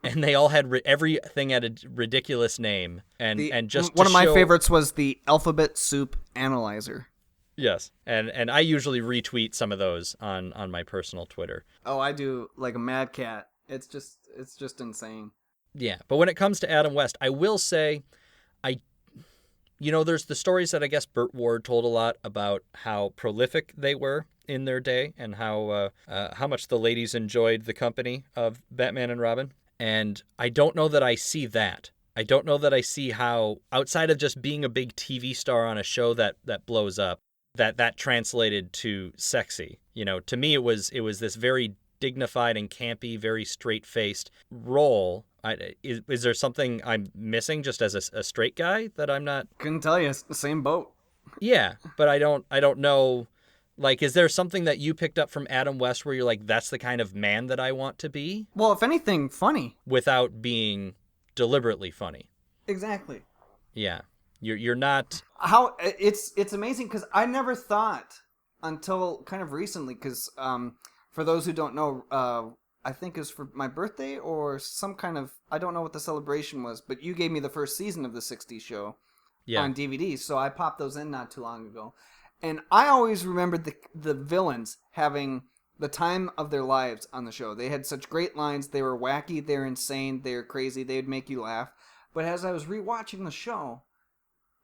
And they all had everything had a ridiculous name. And just one of my favorites was the Alphabet Soup Analyzer. Yes. And I usually retweet some of those on my personal Twitter. Oh, I do like a mad cat. It's just insane. Yeah. But when it comes to Adam West, I will say there's the stories that I guess Burt Ward told a lot about how prolific they were in their day and how much the ladies enjoyed the company of Batman and Robin. And I don't know that I see that. I don't know that I see how, outside of just being a big TV star on a show that blows up, that translated to sexy. To me, it was this very dignified and campy, very straight-faced role. Is there something I'm missing just as a straight guy that I'm not? Couldn't tell you. It's the same boat. Yeah, but I don't know. Like, is there something that you picked up from Adam West where you're like, that's the kind of man that I want to be? Well, if anything, funny. Without being deliberately funny. Exactly. Yeah, you're not. How it's amazing because I never thought until kind of recently because for those who don't know. I think it was for my birthday or some kind of, I don't know what the celebration was, but you gave me the first season of the 60s show on DVD, so I popped those in not too long ago. And I always remembered the villains having the time of their lives on the show. They had such great lines. They were wacky, they were insane, they were crazy, they would make you laugh. But as I was rewatching the show,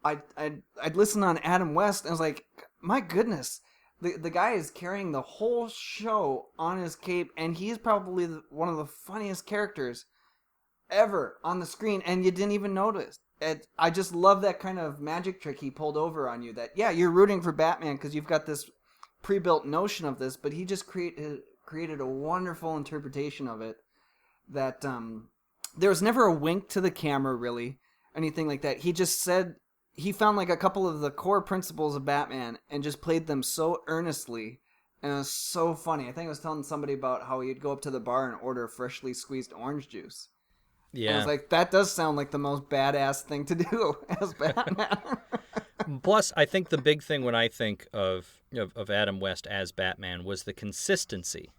I'd listen on Adam West, and I was like, my goodness, The guy is carrying the whole show on his cape, and he's probably one of the funniest characters ever on the screen, and you didn't even notice. I just love that kind of magic trick he pulled over on you, that, you're rooting for Batman because you've got this pre-built notion of this, but he just created a wonderful interpretation of it that there was never a wink to the camera, really, anything like that. He just said he found like a couple of the core principles of Batman and just played them so earnestly, and it was so funny. I think I was telling somebody about how he'd go up to the bar and order freshly squeezed orange juice. Yeah. And I was like, that does sound like the most badass thing to do as Batman. Plus, I think the big thing when I think of Adam West as Batman was the consistency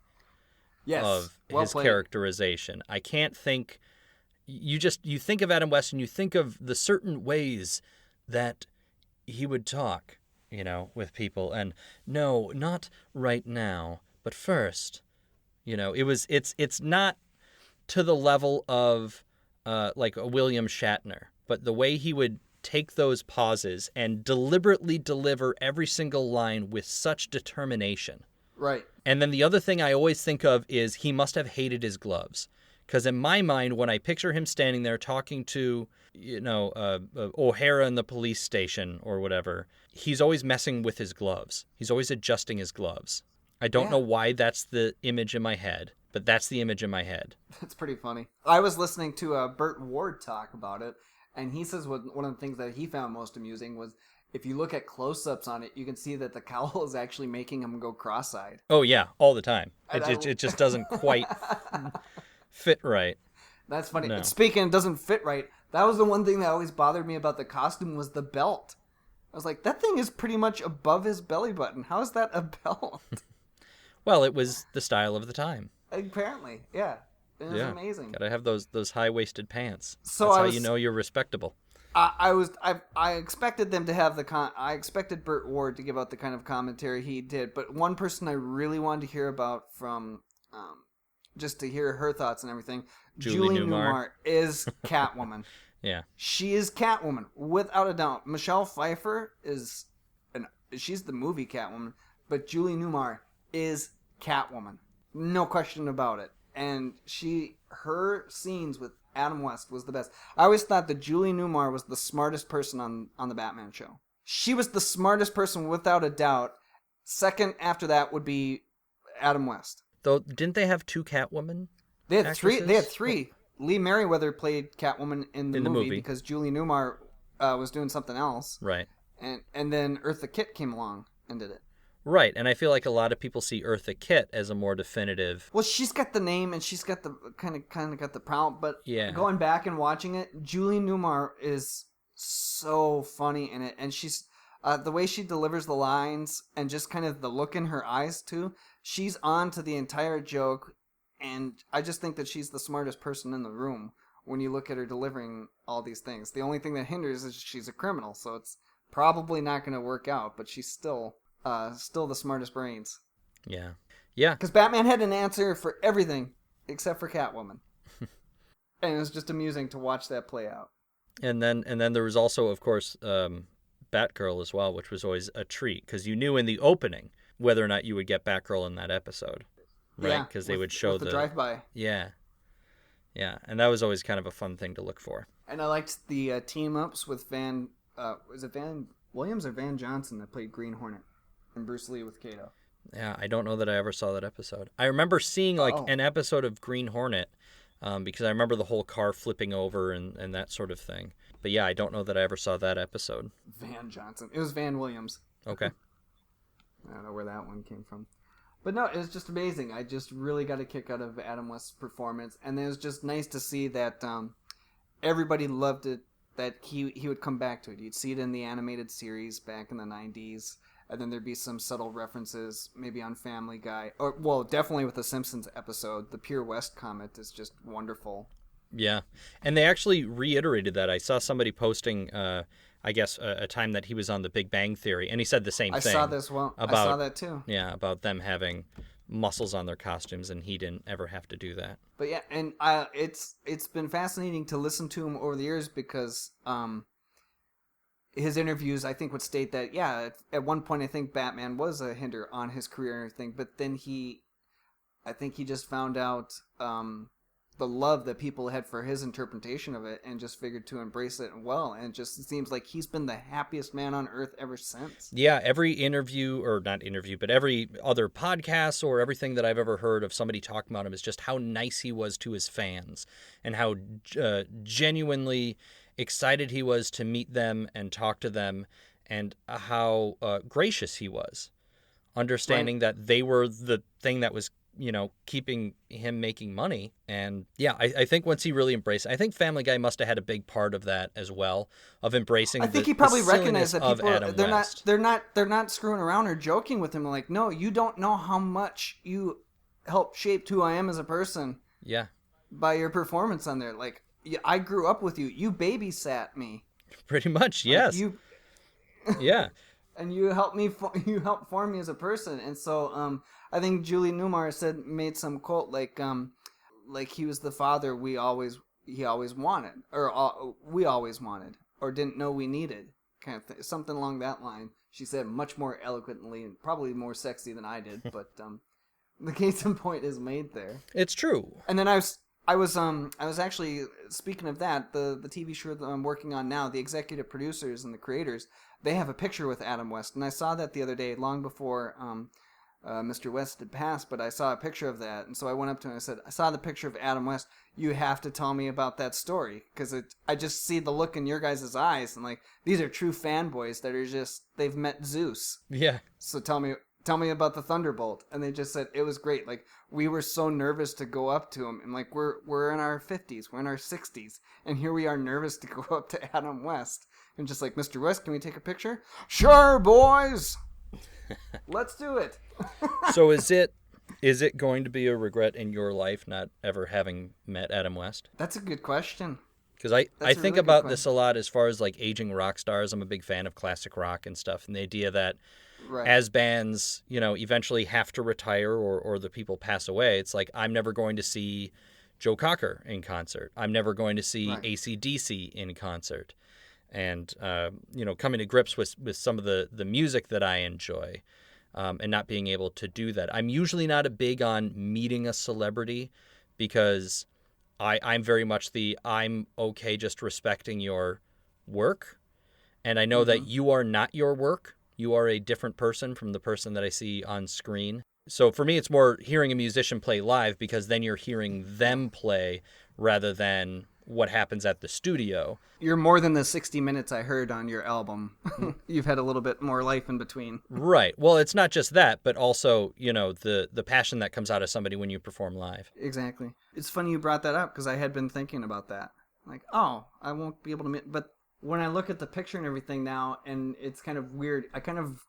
Yes, of well his played. characterization. I can't think... You think of Adam West and you think of the certain ways that he would talk, with people. And no, not right now, but first. It's not to the level of like a William Shatner, but the way he would take those pauses and deliberately deliver every single line with such determination. Right. And then the other thing I always think of is he must have hated his gloves. Because in my mind, when I picture him standing there talking to, O'Hara in the police station or whatever, he's always messing with his gloves. He's always adjusting his gloves. I don't know why that's the image in my head, but that's the image in my head. That's pretty funny. I was listening to Burt Ward talk about it, and he says one of the things that he found most amusing was if you look at close-ups on it, you can see that the cowl is actually making him go cross-eyed. Oh, yeah, all the time. And It just doesn't quite fit right. That's funny. No. Speaking of doesn't fit right, that was the one thing that always bothered me about the costume was the belt. I was like, that thing is pretty much above his belly button. How is that a belt? Well, it was the style of the time. Apparently, yeah. It was amazing. Gotta have those high-waisted pants. So That's I how was- you know you're respectable. I expected them to have I expected Burt Ward to give out the kind of commentary he did, but one person I really wanted to hear about from, just to hear her thoughts and everything, Julie Newmar Newmar is Catwoman. Yeah. She is Catwoman, without a doubt. Michelle Pfeiffer she's the movie Catwoman, but Julie Newmar is Catwoman. No question about it. And her scenes with Adam West was the best. I always thought that Julie Newmar was the smartest person on the Batman show. She was the smartest person without a doubt. Second after that would be Adam West. Though, didn't they have two Catwoman? They had actresses? three. Lee Merriweather played Catwoman in the movie because Julie Newmar was doing something else. Right. And then Eartha Kitt came along and did it. Right, and I feel like a lot of people see Eartha Kitt as a more definitive... Well, she's got the name and she's got the kind of got the prowl, but going back and watching it, Julie Newmar is so funny in it, and she's the way she delivers the lines and just kind of the look in her eyes too. She's on to the entire joke, and I just think that she's the smartest person in the room when you look at her delivering all these things. The only thing that hinders is she's a criminal, so it's probably not going to work out, but she's still the smartest brains. Yeah. Yeah. Because Batman had an answer for everything except for Catwoman. And it was just amusing to watch that play out. And then there was also, of course, Batgirl as well, which was always a treat because you knew in the opening whether or not you would get Batgirl in that episode, right? Because they would show the drive-by. Yeah, and that was always kind of a fun thing to look for. And I liked the team-ups with was it Van Williams or Van Johnson that played Green Hornet, and Bruce Lee with Kato. Yeah, I don't know that I ever saw that episode. I remember seeing an episode of Green Hornet because I remember the whole car flipping over and that sort of thing. But yeah, I don't know that I ever saw that episode. Van Johnson. It was Van Williams. Okay. I don't know where that one came from. But no, it was just amazing. I just really got a kick out of Adam West's performance. And it was just nice to see that everybody loved it, that he would come back to it. You'd see it in the animated series back in the 90s. And then there'd be some subtle references, maybe on Family Guy. Or, well, definitely with the Simpsons episode. The Pure West comment is just wonderful. Yeah. And they actually reiterated that. I saw somebody posting, I guess, a time that he was on The Big Bang Theory. And he said the same thing. I saw this one. I saw that too. Yeah, about them having muscles on their costumes, and he didn't ever have to do that. But yeah, and it's been fascinating to listen to him over the years because his interviews, I think, would state that, yeah, at one point I think Batman was a hinder on his career and everything, but then I think he just found out the love that people had for his interpretation of it and just figured to embrace it well, and it just seems like he's been the happiest man on earth ever since. Yeah, every interview, or not interview, but every other podcast or everything that I've ever heard of somebody talking about him is just how nice he was to his fans and how genuinely excited he was to meet them and talk to them, and how gracious he was, understanding that they were the thing that was, keeping him making money. And yeah, I think once he really embraced it, I think Family Guy must have had a big part of that as well, of embracing. I think he probably recognized that people West. they're not screwing around or joking with him. Like, no, you don't know how much you helped shape who I am as a person. Yeah. By your performance on there, like, I grew up with you. You babysat me. Pretty much, yes. Yeah. And you helped me. You helped form me as a person. And so, I think Julie Newmar made some quote like he was the father he always wanted, or we always wanted, or didn't know we needed, kind of thing, something along that line. She said much more eloquently and probably more sexy than I did, but the case in point is made there. It's true. And then I was actually, speaking of that, the TV show that I'm working on now, the executive producers and the creators, they have a picture with Adam West, and I saw that the other day, long before Mr. West had passed, but I saw a picture of that, and so I went up to him and I said, I saw the picture of Adam West, you have to tell me about that story, because I just see the look in your guys' eyes, and like, these are true fanboys that are they've met Zeus. Yeah. So tell me about the Thunderbolt. And they just said it was great. Like, we were so nervous to go up to him, and like, we're in our 50s, we're in our 60s, and here we are nervous to go up to Adam West and just like, Mr. West, can we take a picture? Sure, boys. Let's do it. So is it going to be a regret in your life not ever having met Adam West? That's a good question. Because I think really about this a lot as far as like aging rock stars. I'm a big fan of classic rock and stuff, and the idea that as bands, eventually have to retire or the people pass away, it's like, I'm never going to see Joe Cocker in concert. I'm never going to see AC/DC in concert. And, coming to grips with some of the music that I enjoy, and not being able to do that. I'm usually not a big on meeting a celebrity, because I'm very much I'm okay just respecting your work. And I know that you are not your work. You are a different person from the person that I see on screen. So for me, it's more hearing a musician play live, because then you're hearing them play rather than what happens at the studio. You're more than the 60 minutes I heard on your album. You've had a little bit more life in between. Right. Well, it's not just that, but also, the passion that comes out of somebody when you perform live. Exactly. It's funny you brought that up, because I had been thinking about that. Like, I won't be able to meet, but when I look at the picture and everything now, and it's kind of weird, I kind of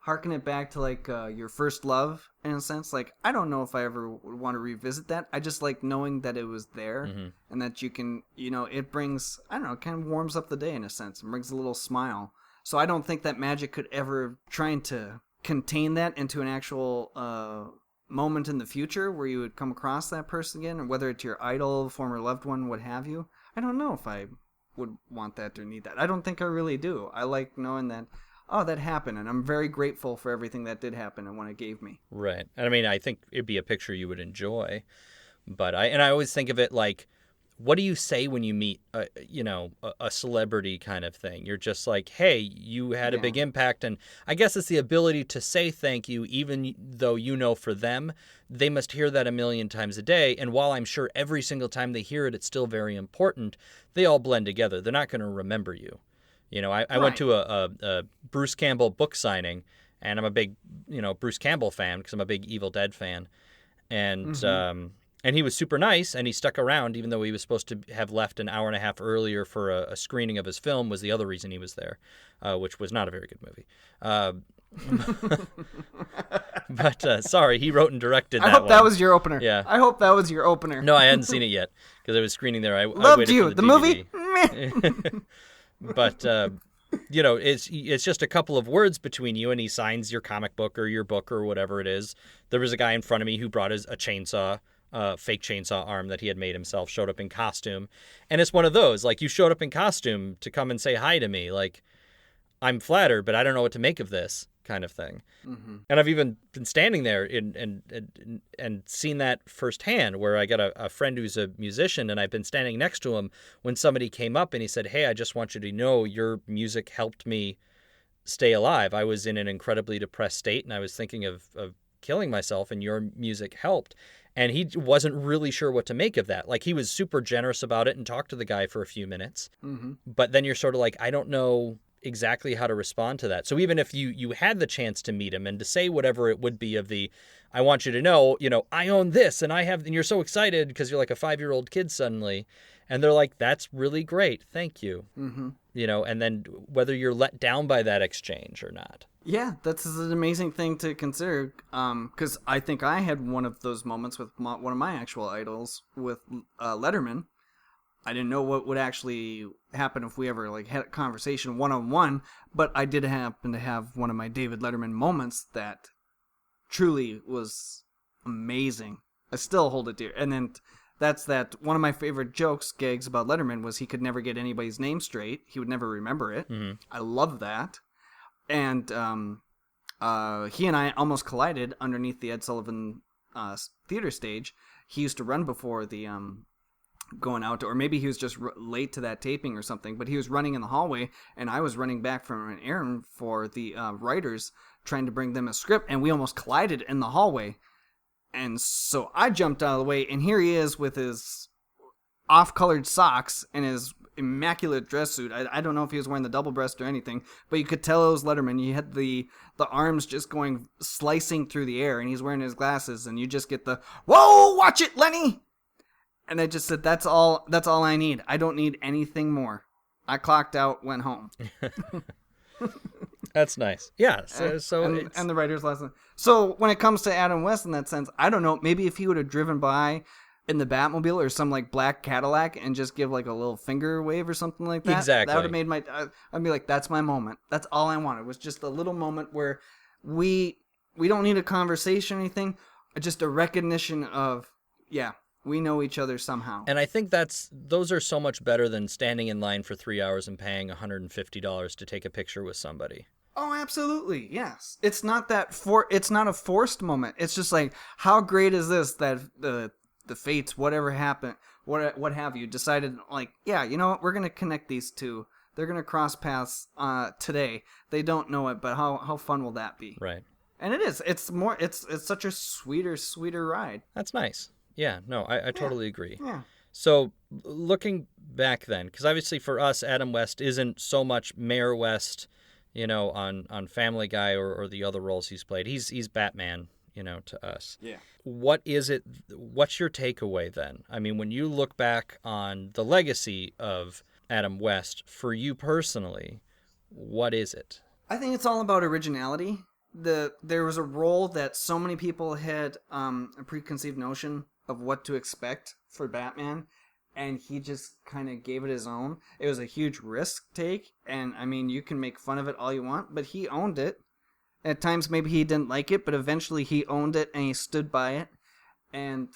harken it back to like your first love, in a sense. Like, I don't know if I ever would want to revisit that. I just like knowing that it was there, and that you can, it brings, I don't know, it kind of warms up the day in a sense, and brings a little smile. So I don't think that magic could ever trying to contain that into an actual moment in the future where you would come across that person again, or whether it's your idol, former loved one, what have you. I don't know if I would want that or need that. I don't think I really do. I like knowing that, that happened, and I'm very grateful for everything that did happen and what it gave me. Right. And I mean, I think it'd be a picture you would enjoy, but I always think of it like, what do you say when you meet a celebrity kind of thing? You're just like, hey, you had a big impact. And I guess it's the ability to say thank you, even though for them, they must hear that a million times a day. And while I'm sure every single time they hear it, it's still very important, they all blend together. They're not going to remember you. I went to a Bruce Campbell book signing, and I'm a big, Bruce Campbell fan, because I'm a big Evil Dead fan. And and he was super nice, and he stuck around, even though he was supposed to have left an hour and a half earlier for a screening of his film, was the other reason he was there, which was not a very good movie. But sorry, he wrote and directed that one. I hope that was your opener. Yeah. I hope that was your opener. No, I hadn't seen it yet, because I was screening there. I Loved waited you. for The DVD. movie? But, it's just a couple of words between you, and he signs your comic book or your book or whatever it is. There was a guy in front of me who brought a chainsaw, fake chainsaw arm that he had made himself, showed up in costume. And it's one of those, like, you showed up in costume to come and say hi to me. Like, I'm flattered, but I don't know what to make of this kind of thing. And I've even been standing there and seen that firsthand, where I got a friend who's a musician, and I've been standing next to him when somebody came up and he said, hey, I just want you to know your music helped me stay alive. I was in an incredibly depressed state, and I was thinking of killing myself, and your music helped. And he wasn't really sure what to make of that. Like, he was super generous about it and talked to the guy for a few minutes. Mm-hmm. But then you're sort of like, I don't know exactly how to respond to that. So even if you had the chance to meet him and to say whatever it would be of the, I want you to know, I own this and and you're so excited because you're like a 5-year-old kid suddenly. And they're like, that's really great. Thank you. Mm-hmm. And then whether you're let down by that exchange or not. Yeah, that's an amazing thing to consider, because I think I had one of those moments with one of my actual idols with Letterman. I didn't know what would actually happen if we ever had a conversation one-on-one, but I did happen to have one of my David Letterman moments that truly was amazing. I still hold it dear. And then that's one of my favorite gags about Letterman was he could never get anybody's name straight. He would never remember it. Mm-hmm. I love that. And he and I almost collided underneath the Ed Sullivan theater stage. He used to run before the going out, or maybe he was just late to that taping or something, but he was running in the hallway, and I was running back from an errand for the writers, trying to bring them a script, and we almost collided in the hallway. And so I jumped out of the way, and here he is with his off-colored socks and his immaculate dress suit. I don't know if he was wearing the double breast or anything, but you could tell it was Letterman. You had the arms just going slicing through the air, and he's wearing his glasses, and you just get the, whoa, watch it, Lenny! And I just said, that's all I need. I don't need anything more. I clocked out, went home. That's nice. Yeah. And the writer's lesson. So when it comes to Adam West in that sense, I don't know, maybe if he would have driven by in the Batmobile or some black Cadillac and just give a little finger wave or something like that. Exactly. That would have made I'd be like, that's my moment. That's all I wanted, was just a little moment where we don't need a conversation or anything, just a recognition of, yeah, we know each other somehow. And I think those are so much better than standing in line for 3 hours and paying $150 to take a picture with somebody. Oh, absolutely, yes. It's not it's not a forced moment. It's just how great is this that the fates, whatever happened, what have you, decided, yeah, you know what, we're going to connect these two. They're going to cross paths today. They don't know it, but how fun will that be? Right. And it is. It's such a sweeter ride. That's nice. Yeah, no, I totally agree. Yeah. So looking back then, because obviously for us, Adam West isn't so much Mayor West, on Family Guy or the other roles he's played. He's Batman, to us. Yeah. What's your takeaway then? I mean, when you look back on the legacy of Adam West, for you personally, what is it? I think it's all about originality. There was a role that so many people had a preconceived notion of what to expect for Batman, and he just kind of gave it his own. It was a huge risk take, and I mean, you can make fun of it all you want, but he owned it. At times, maybe he didn't like it, but eventually he owned it and he stood by it. And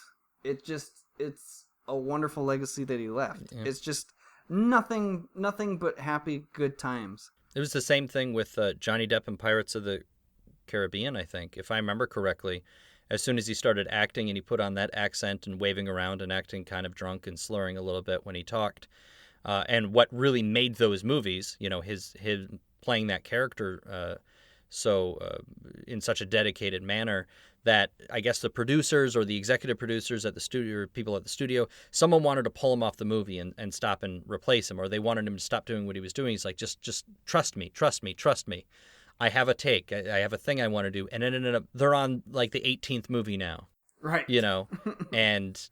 it's a wonderful legacy that he left. Yeah. It's just nothing but happy, good times. It was the same thing with Johnny Depp in Pirates of the Caribbean, I think, if I remember correctly. As soon as he started acting and he put on that accent and waving around and acting kind of drunk and slurring a little bit when he talked. And what really made those movies, his playing that character in such a dedicated manner that I guess the producers or the executive producers at the studio or people at the studio, someone wanted to pull him off the movie and stop and replace him, or they wanted him to stop doing what he was doing. He's like, just trust me. I have a take. I have a thing I want to do. And it ended up, they're on the 18th movie now. Right. And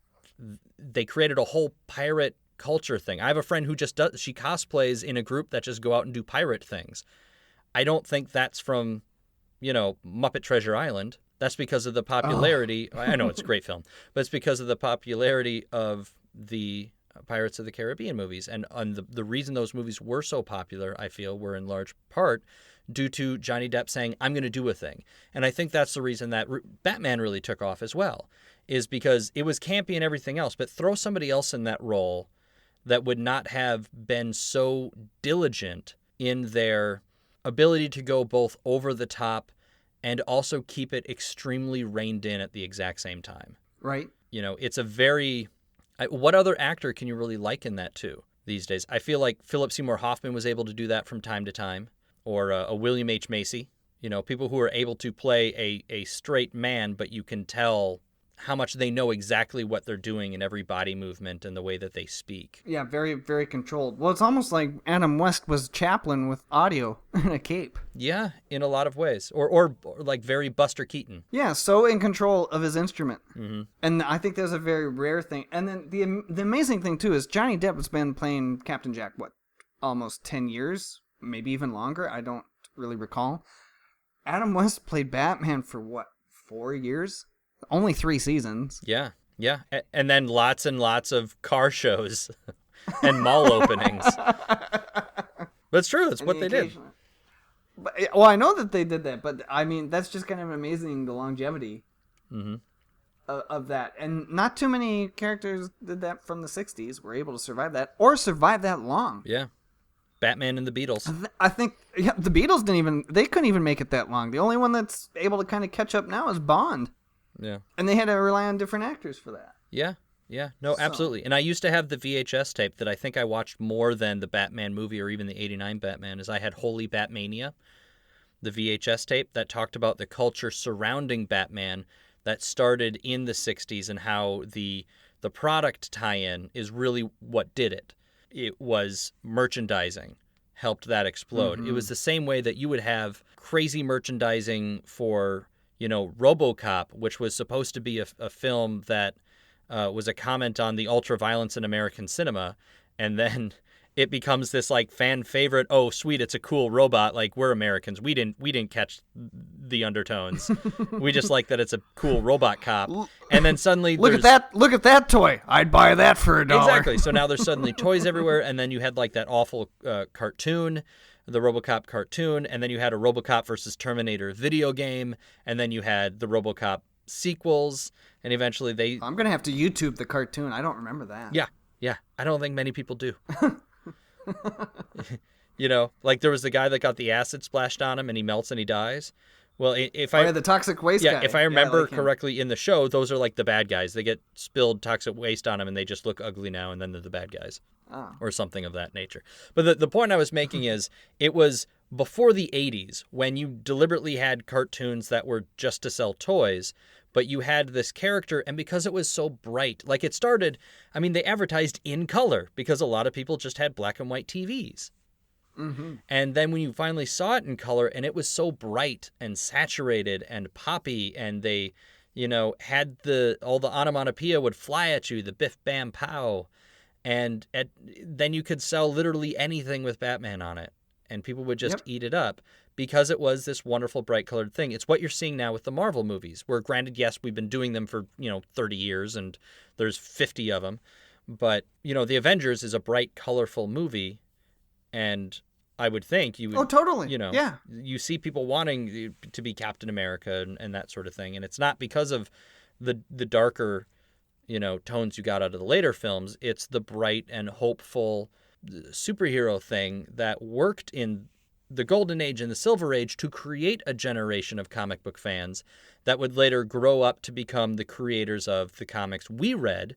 they created a whole pirate culture thing. I have a friend who she cosplays in a group that just go out and do pirate things. I don't think that's from, Muppet Treasure Island. That's because of the popularity. Oh. I know it's a great film, but it's because of the popularity of the Pirates of the Caribbean movies. And the reason those movies were so popular, I feel, were in large part due to Johnny Depp saying, I'm going to do a thing. And I think that's the reason that Batman really took off as well, is because it was campy and everything else, but throw somebody else in that role that would not have been so diligent in their ability to go both over the top and also keep it extremely reined in at the exact same time. Right. It's a very... what other actor can you really liken that to these days? I feel like Philip Seymour Hoffman was able to do that from time to time, or a William H. Macy. People who are able to play a straight man, but you can tell how much they know exactly what they're doing in every body movement and the way that they speak. Yeah, very, very controlled. Well, it's almost like Adam West was Chaplin with audio and a cape. Yeah, in a lot of ways. Or like very Buster Keaton. Yeah, so in control of his instrument. Mm-hmm. And I think that's a very rare thing. And then the amazing thing, too, is Johnny Depp has been playing Captain Jack, almost 10 years? Maybe even longer? I don't really recall. Adam West played Batman for, 4 yeit's only 3 seasons. Yeah. And then lots and lots of car shows and mall openings. But it's true. That's what they did. But, well, I know that they did that, but I mean, that's just kind of amazing, the longevity of that. And not too many characters did that from the 60s, were able to survive that, or survive that long. Yeah. Batman and the Beatles. I think the Beatles they couldn't even make it that long. The only one that's able to kind of catch up now is Bond. Yeah. And they had to rely on different actors for that. Yeah. No, absolutely. And I used to have the VHS tape that I think I watched more than the Batman movie or even the 89 Batman, is I had Holy Batmania, the VHS tape that talked about the culture surrounding Batman that started in the 60s and how the product tie-in is really what did it. It was merchandising helped that explode. It was the same way that you would have crazy merchandising for, RoboCop, which was supposed to be a film that was a comment on the ultra-violence in American cinema, and then it becomes this like fan favorite. Oh, sweet, it's a cool robot. Like, we're Americans. We didn't catch the undertones. We just like that it's a cool robot cop. And then suddenly look at that toy. I'd buy that for $1. Exactly. So now there's suddenly toys everywhere, and then you had like that awful cartoon, the RoboCop cartoon, and then you had a RoboCop versus Terminator video game, and then you had the RoboCop sequels, and eventually I'm gonna have to YouTube the cartoon. I don't remember that. Yeah. I don't think many people do. Like there was the guy that got the acid splashed on him and he melts and he dies. Well, the toxic waste guy. If I remember correctly in the show, those are like the bad guys. They get spilled toxic waste on them and they just look ugly now, and then they're the bad guys. Or something of that nature. But the point I was making is it was before the 80s when you deliberately had cartoons that were just to sell toys, but you had this character, and because it was so bright, like it started, I mean, they advertised in color because a lot of people just had black and white TVs. And then when you finally saw it in color and it was so bright and saturated and poppy, and they, had all the onomatopoeia would fly at you, the biff, bam, pow. And then you could sell literally anything with Batman on it, and people would just eat it up because it was this wonderful, bright-colored thing. It's what you're seeing now with the Marvel movies, where, granted, yes, we've been doing them for, 30 years, and there's 50 of them. But, The Avengers is a bright, colorful movie, and I would think you would... Oh, totally. Yeah. You see people wanting to be Captain America and that sort of thing, and it's not because of the darker... tones you got out of the later films. It's the bright and hopeful superhero thing that worked in the Golden Age and the Silver Age to create a generation of comic book fans that would later grow up to become the creators of the comics we read.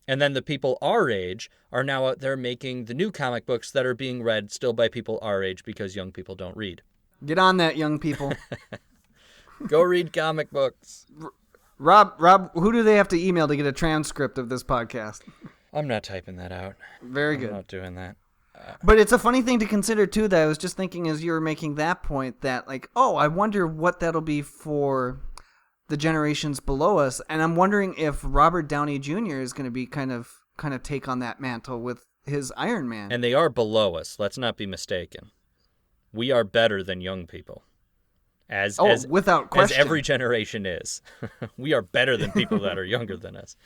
And then the people our age are now out there making the new comic books that are being read still by people our age because young people don't read. Get on that, young people. Go read comic books. Rob, who do they have to email to get a transcript of this podcast? I'm not typing that out. Very good. I'm not doing that. But it's a funny thing to consider, too, that I was just thinking as you were making that point that, like, I wonder what that'll be for the generations below us. And I'm wondering if Robert Downey Jr. is going to be kind of take on that mantle with his Iron Man. And they are below us. Let's not be mistaken. We are better than young people. As without question. As every generation is. We are better than people that are younger than us.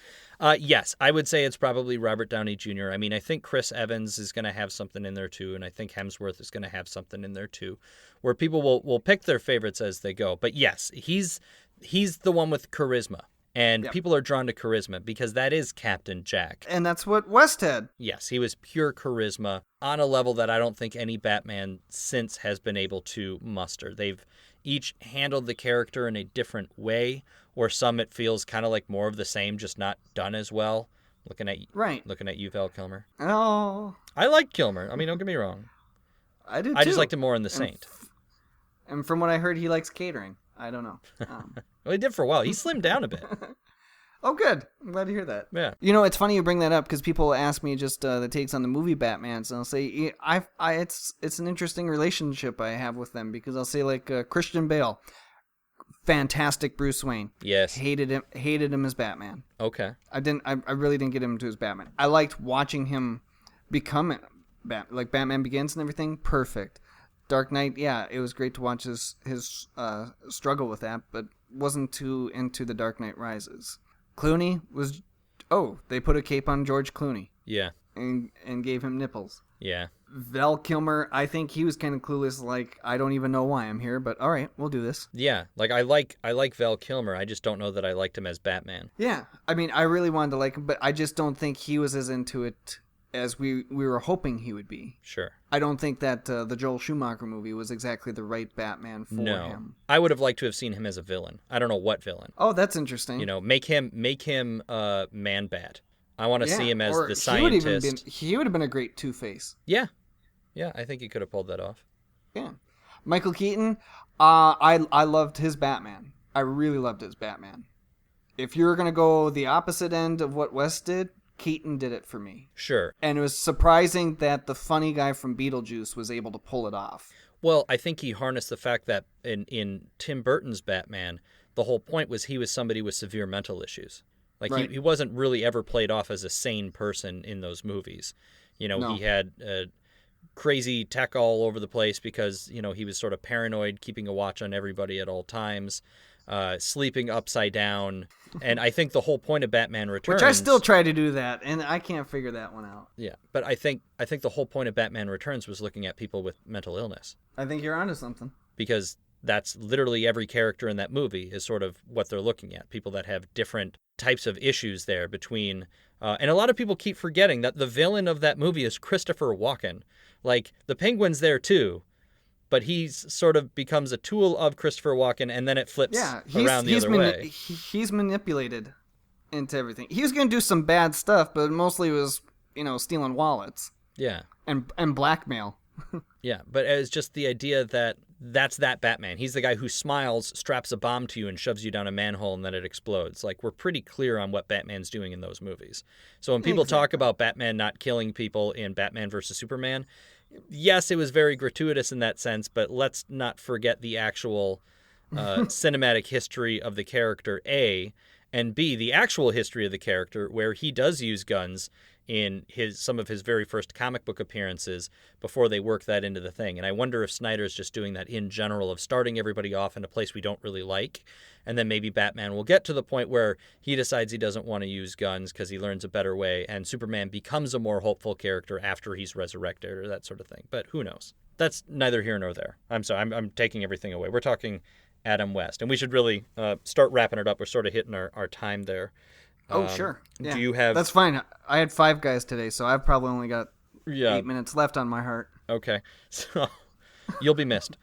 Yes, I would say it's probably Robert Downey Jr. I mean, I think Chris Evans is going to have something in there too, and I think Hemsworth is going to have something in there too, where people will pick their favorites as they go. But yes, he's the one with charisma, and people are drawn to charisma because that is Captain Jack. And that's what West had. Yes, he was pure charisma on a level that I don't think any Batman since has been able to muster. They've each handled the character in a different way, or some it feels kind of like more of the same, just not done as well. Looking at you, Val Kilmer. Oh, I like Kilmer. I mean, don't get me wrong. I do too. I just liked him more in The Saint. And from what I heard, he likes catering. I don't know. Well, he did for a while. He slimmed down a bit. Oh, good. I'm glad to hear that. Yeah. You know, it's funny you bring that up because people ask me just the takes on the movie Batmans, and I'll say, it's an interesting relationship I have with them because I'll say like Christian Bale, fantastic Bruce Wayne. Yes. Hated him as Batman. Okay. I really didn't get him to his Batman. I liked watching him become like Batman Begins and everything. Perfect. Dark Knight, yeah, it was great to watch his struggle with that, but wasn't too into The Dark Knight Rises. Clooney was, they put a cape on George Clooney. Yeah. And gave him nipples. Yeah. Val Kilmer, I think he was kind of clueless, like, I don't even know why I'm here, but all right, we'll do this. Yeah, like I like Val Kilmer. I just don't know that I liked him as Batman. Yeah, I mean, I really wanted to like him, but I just don't think he was as into it as we were hoping he would be. Sure. I don't think that the Joel Schumacher movie was exactly the right Batman for him. I would have liked to have seen him as a villain. I don't know what villain. Oh, that's interesting. You know, make him Man-Bat. I want to see him as the scientist. He would have been a great Two-Face. Yeah. Yeah, I think he could have pulled that off. Yeah. Michael Keaton, I loved his Batman. I really loved his Batman. If you're going to go the opposite end of what Wes did, Keaton did it for me. Sure. And it was surprising that the funny guy from Beetlejuice was able to pull it off. Well, I think he harnessed the fact that in Tim Burton's Batman, the whole point was he was somebody with severe mental issues. Like, right. he wasn't really ever played off as a sane person in those movies. You know, he had crazy tech all over the place because, you know, he was sort of paranoid, keeping a watch on everybody at all times, sleeping upside down. And I think the whole point of Batman Returns... Which I still try to do that, and I can't figure that one out. Yeah, but I think the whole point of Batman Returns was looking at people with mental illness. I think you're onto something. Because that's literally every character in that movie is sort of what they're looking at. People that have different types of issues there between... and a lot of people keep forgetting that the villain of that movie is Christopher Walken. Like, the Penguin's there too, but he sort of becomes a tool of Christopher Walken, and then it flips around the other way. He's manipulated into everything. He was going to do some bad stuff, but mostly was, you know, stealing wallets. Yeah. And blackmail. Yeah, but it's just the idea that that's that Batman. He's the guy who smiles, straps a bomb to you, and shoves you down a manhole, and then it explodes. Like, we're pretty clear on what Batman's doing in those movies. So when people talk about Batman not killing people in Batman versus Superman, yes, it was very gratuitous in that sense, but let's not forget the actual cinematic history of the character, A, and B, the actual history of the character, where he does use guns in some of his very first comic book appearances before they work that into the thing. And I wonder if Snyder's just doing that in general, of starting everybody off in a place we don't really like, and then maybe Batman will get to the point where he decides he doesn't want to use guns because he learns a better way, and Superman becomes a more hopeful character after he's resurrected, or that sort of thing. But who knows? That's neither here nor there. I'm sorry, I'm taking everything away. We're talking Adam West, and we should really start wrapping it up. We're sort of hitting our time there. Oh, sure. Yeah. Do you have... That's fine. I had 5 guys today, so I've probably only got 8 minutes left on my heart. Okay. So you'll be missed.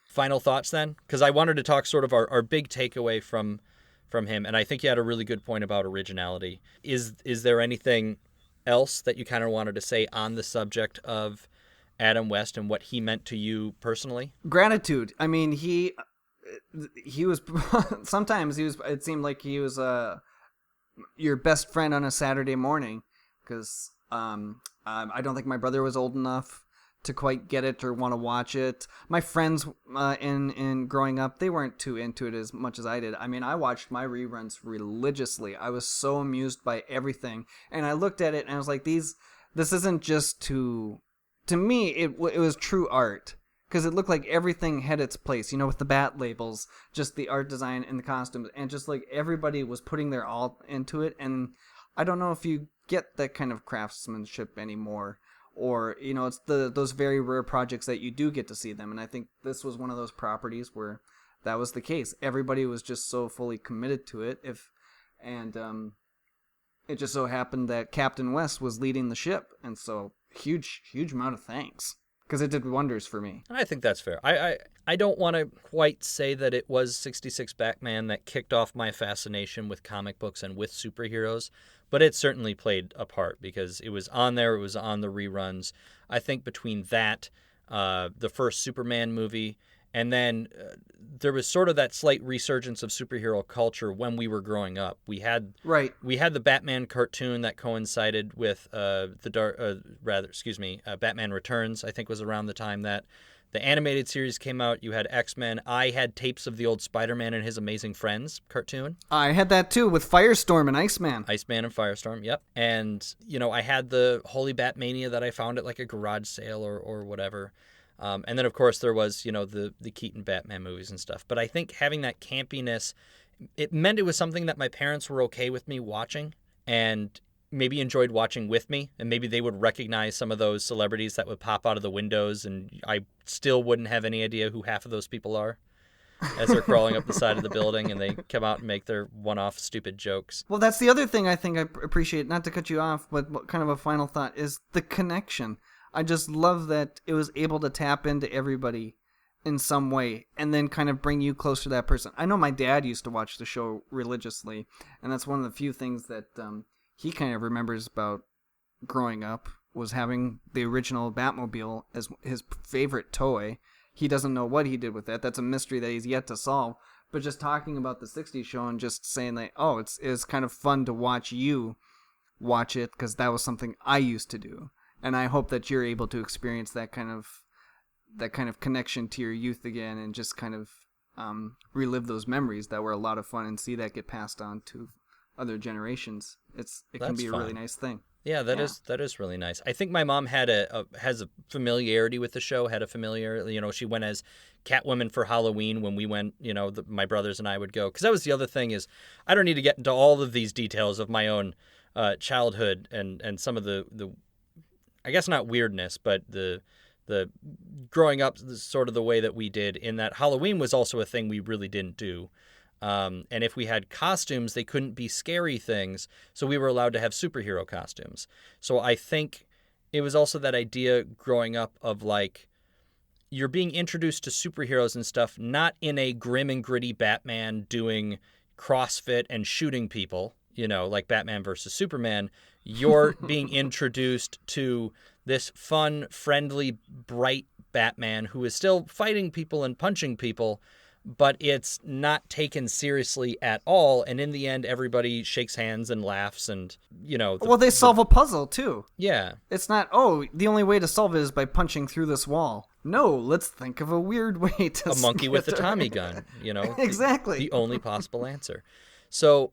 Final thoughts then? Because I wanted to talk sort of our big takeaway from him, and I think you had a really good point about originality. Is there anything else that you kind of wanted to say on the subject of Adam West and what he meant to you personally? Gratitude. I mean, he was sometimes it seemed like he was your best friend on a Saturday morning, because I don't think my brother was old enough to quite get it or want to watch it. My friends in growing up, they weren't too into it as much as I did. I mean, I watched my reruns religiously. I was so amused by everything, and I looked at it and I was like, this isn't just to me, it was true art. Because it looked like everything had its place, you know, with the bat labels, just the art design and the costumes, and just like everybody was putting their all into it. And I don't know if you get that kind of craftsmanship anymore, or, you know, it's those very rare projects that you do get to see them. And I think this was one of those properties where that was the case. Everybody was just so fully committed to it. And it just so happened that Captain West was leading the ship, and so huge amount of thanks. Because it did wonders for me. I think that's fair. I don't want to quite say that it was 66 Batman that kicked off my fascination with comic books and with superheroes, but it certainly played a part because it was on there, it was on the reruns. I think between that, the first Superman movie, And then there was sort of that slight resurgence of superhero culture when we were growing up. We had the Batman cartoon that coincided with Batman Returns. I think was around the time that the animated series came out. You had X-Men. I had tapes of the old Spider-Man and His Amazing Friends cartoon. I had that too with Firestorm and Iceman. Iceman and Firestorm, yep. And, I had the Holy Batmania that I found at like a garage sale or whatever. And then, of course, there was, the Keaton Batman movies and stuff. But I think having that campiness, it meant it was something that my parents were okay with me watching and maybe enjoyed watching with me. And maybe they would recognize some of those celebrities that would pop out of the windows, and I still wouldn't have any idea who half of those people are as they're crawling up the side of the building and they come out and make their one-off stupid jokes. Well, that's the other thing I think I appreciate, not to cut you off, but kind of a final thought, is the connection. I just love that it was able to tap into everybody in some way and then kind of bring you closer to that person. I know my dad used to watch the show religiously, and that's one of the few things that he kind of remembers about growing up, was having the original Batmobile as his favorite toy. He doesn't know what he did with that. That's a mystery that he's yet to solve. But just talking about the 60s show and just saying that, it's kind of fun to watch you watch it because that was something I used to do. And I hope that you're able to experience that kind of connection to your youth again, and just kind of relive those memories that were a lot of fun, and see that get passed on to other generations. It can be a really nice thing. Yeah, that is really nice. I think my mom has a familiarity with the show. She went as Catwoman for Halloween when we went. My brothers and I would go, because that was the other thing is I don't need to get into all of these details of my own childhood and some of the I guess not weirdness, but the growing up sort of the way that we did, in that Halloween was also a thing we really didn't do. And if we had costumes, they couldn't be scary things, so we were allowed to have superhero costumes. So I think it was also that idea growing up of like, you're being introduced to superheroes and stuff, not in a grim and gritty Batman doing CrossFit and shooting people, like Batman versus Superman. You're being introduced to this fun, friendly, bright Batman who is still fighting people and punching people, but it's not taken seriously at all. And in the end, everybody shakes hands and laughs and, they solve a puzzle, too. Yeah. It's not, the only way to solve it is by punching through this wall. No, let's think of a weird way to... A monkey with a Tommy gun, Exactly. The only possible answer. So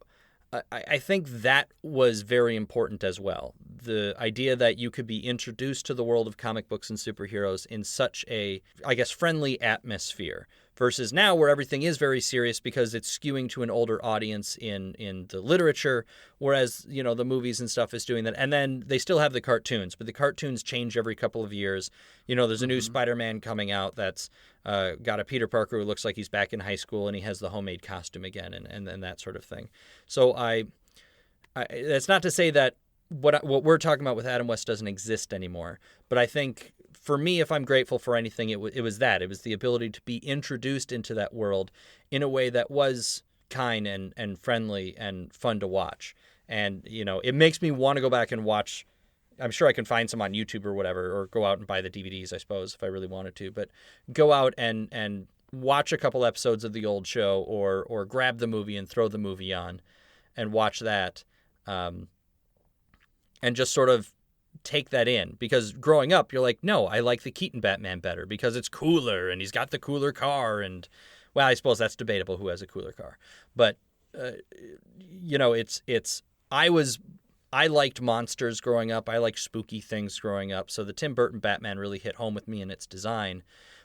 I think that was very important as well. The idea that you could be introduced to the world of comic books and superheroes in such a, I guess, friendly atmosphere, versus now where everything is very serious because it's skewing to an older audience in the literature, whereas, the movies and stuff is doing that. And then they still have the cartoons, but the cartoons change every couple of years. There's a new Spider-Man coming out that's got a Peter Parker who looks like he's back in high school and he has the homemade costume again and that sort of thing. So that's not to say that what we're talking about with Adam West doesn't exist anymore, but I think for me, if I'm grateful for anything, it was that. It was the ability to be introduced into that world in a way that was kind and friendly and fun to watch. And, it makes me want to go back and watch. I'm sure I can find some on YouTube or whatever, or go out and buy the DVDs, I suppose, if I really wanted to. But go out and watch a couple episodes of the old show, or grab the movie and throw the movie on and watch that. And just sort of take that in, because growing up you're like, no, I like the Keaton Batman better because it's cooler and he's got the cooler car, and well, I suppose that's debatable who has a cooler car, but I liked monsters growing up. I liked spooky things growing up, so the Tim Burton Batman really hit home with me in its design,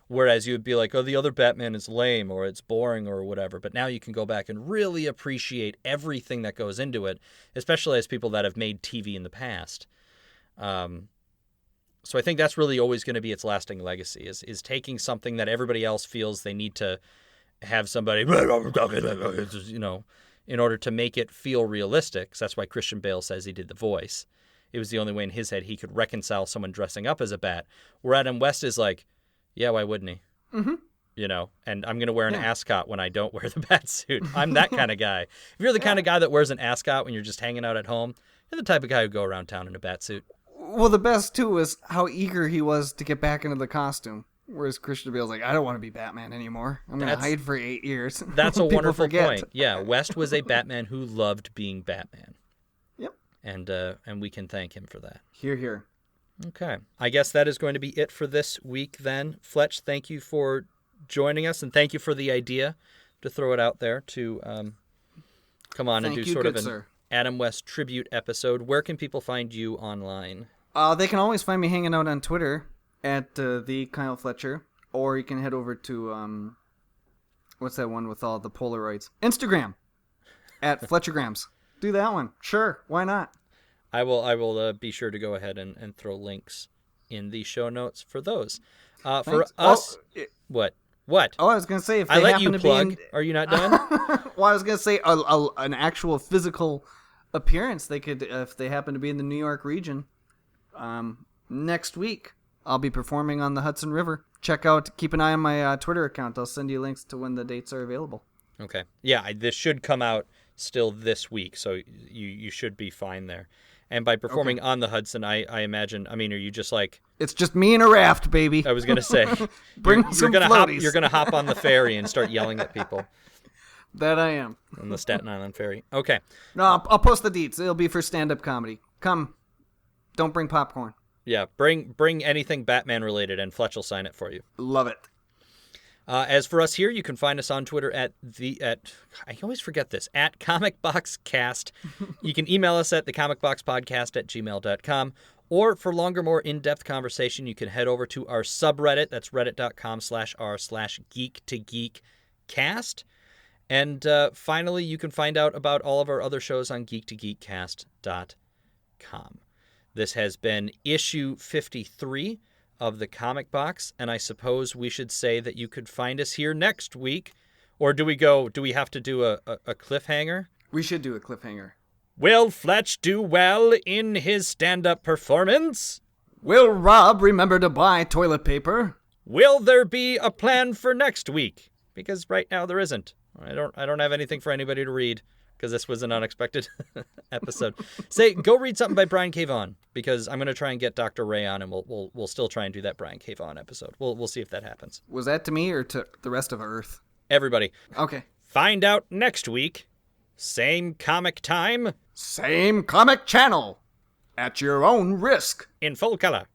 whereas you would be like, oh, the other Batman is lame or it's boring or whatever. But now you can go back and really appreciate everything that goes into it, especially as people that have made TV in the past. So I think that's really always going to be its lasting legacy, is taking something that everybody else feels they need to have somebody, in order to make it feel realistic. So that's why Christian Bale says he did the voice. It was the only way in his head he could reconcile someone dressing up as a bat. Where Adam West is like, yeah, why wouldn't he? Mm-hmm. And I'm going to wear an ascot when I don't wear the bat suit. I'm that kind of guy. If you're the kind of guy that wears an ascot when you're just hanging out at home, you're the type of guy who go around town in a bat suit. Well, the best, too, is how eager he was to get back into the costume. Whereas Christian Bale's like, I don't want to be Batman anymore. I'm going to hide for 8 years. That's a People wonderful forget. point. Yeah, West was a Batman who loved being Batman. Yep. And we can thank him for that. Hear, hear. Okay. I guess that is going to be it for this week then. Fletch, thank you for joining us, and thank you for the idea to throw it out there to come on and do sort of an Adam West tribute episode. Where can people find you online? They can always find me hanging out on Twitter at the Kyle Fletcher, or you can head over to what's that one with all the Polaroids? Instagram at Fletchergrams. Do that one. Sure, why not? I will be sure to go ahead and throw links in the show notes for those. For us, what? Oh, I was gonna say if they I let happen you to plug. be in... Are you not done? Well, I was gonna say an actual physical appearance. They could, if they happen to be in the New York region, next week. I'll be performing on the Hudson River. Keep an eye on my Twitter account. I'll send you links to when the dates are available. Okay. Yeah, this should come out still this week, so you should be fine there. And by performing on the Hudson, I imagine, are you just like... It's just me in a raft, baby. I was going to say. Some floaties. You're going to hop on the ferry and start yelling at people. That I am. On the Staten Island ferry. Okay. No, I'll post the deets. It'll be for stand-up comedy. Come. Don't bring popcorn. Yeah, bring anything Batman related, and Fletch will sign it for you. Love it. As for us here, you can find us on Twitter at I always forget this, at ComicBoxCast. You can email us at thecomicboxpodcast@gmail.com. Or for longer, more in-depth conversation, you can head over to our subreddit. That's reddit.com/r/geektogeekcast. And finally, you can find out about all of our other shows on geektogeekcast.com. This has been issue 53 of the Comic Box, and I suppose we should say that you could find us here next week. Or do we have to do a cliffhanger? We should do a cliffhanger. Will Fletch do well in his stand-up performance? Will Rob remember to buy toilet paper? Will there be a plan for next week? Because right now there isn't. I don't have anything for anybody to read, because this was an unexpected episode. Go read something by Brian K. Vaughan, because I'm going to try and get Dr. Ray on, and we'll still try and do that Brian K. Vaughan episode. We'll see if that happens. Was that to me or to the rest of Earth? Everybody. Okay. Find out next week. Same comic time. Same comic channel. At your own risk. In full color.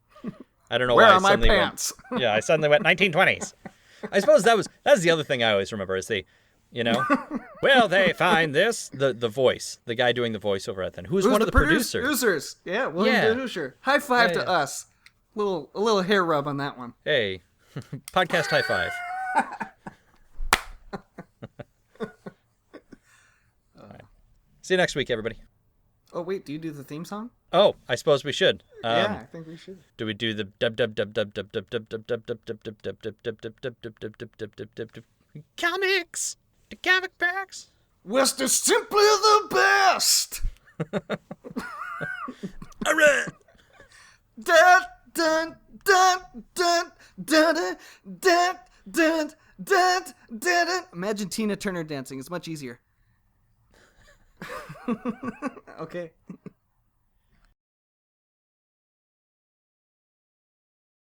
I don't know Where why are my pants? I suddenly went 1920s. I suppose that's the other thing I always remember is well, they find this. The voice. The guy doing the voiceover at then. Who's one of the producers? Yeah, William Producer. High five to us. A little hair rub on that one. Hey. Podcast high five. All right. See you next week, everybody. Oh, wait, do you do the theme song? Oh, I suppose we should. Yeah, I think we should. Do we do the comics? The comic packs? West is simply the best! All right. Dun, dun, dun, dun, dun, dun, dun, dun, dun. Imagine Tina Turner dancing. It's much easier. Okay.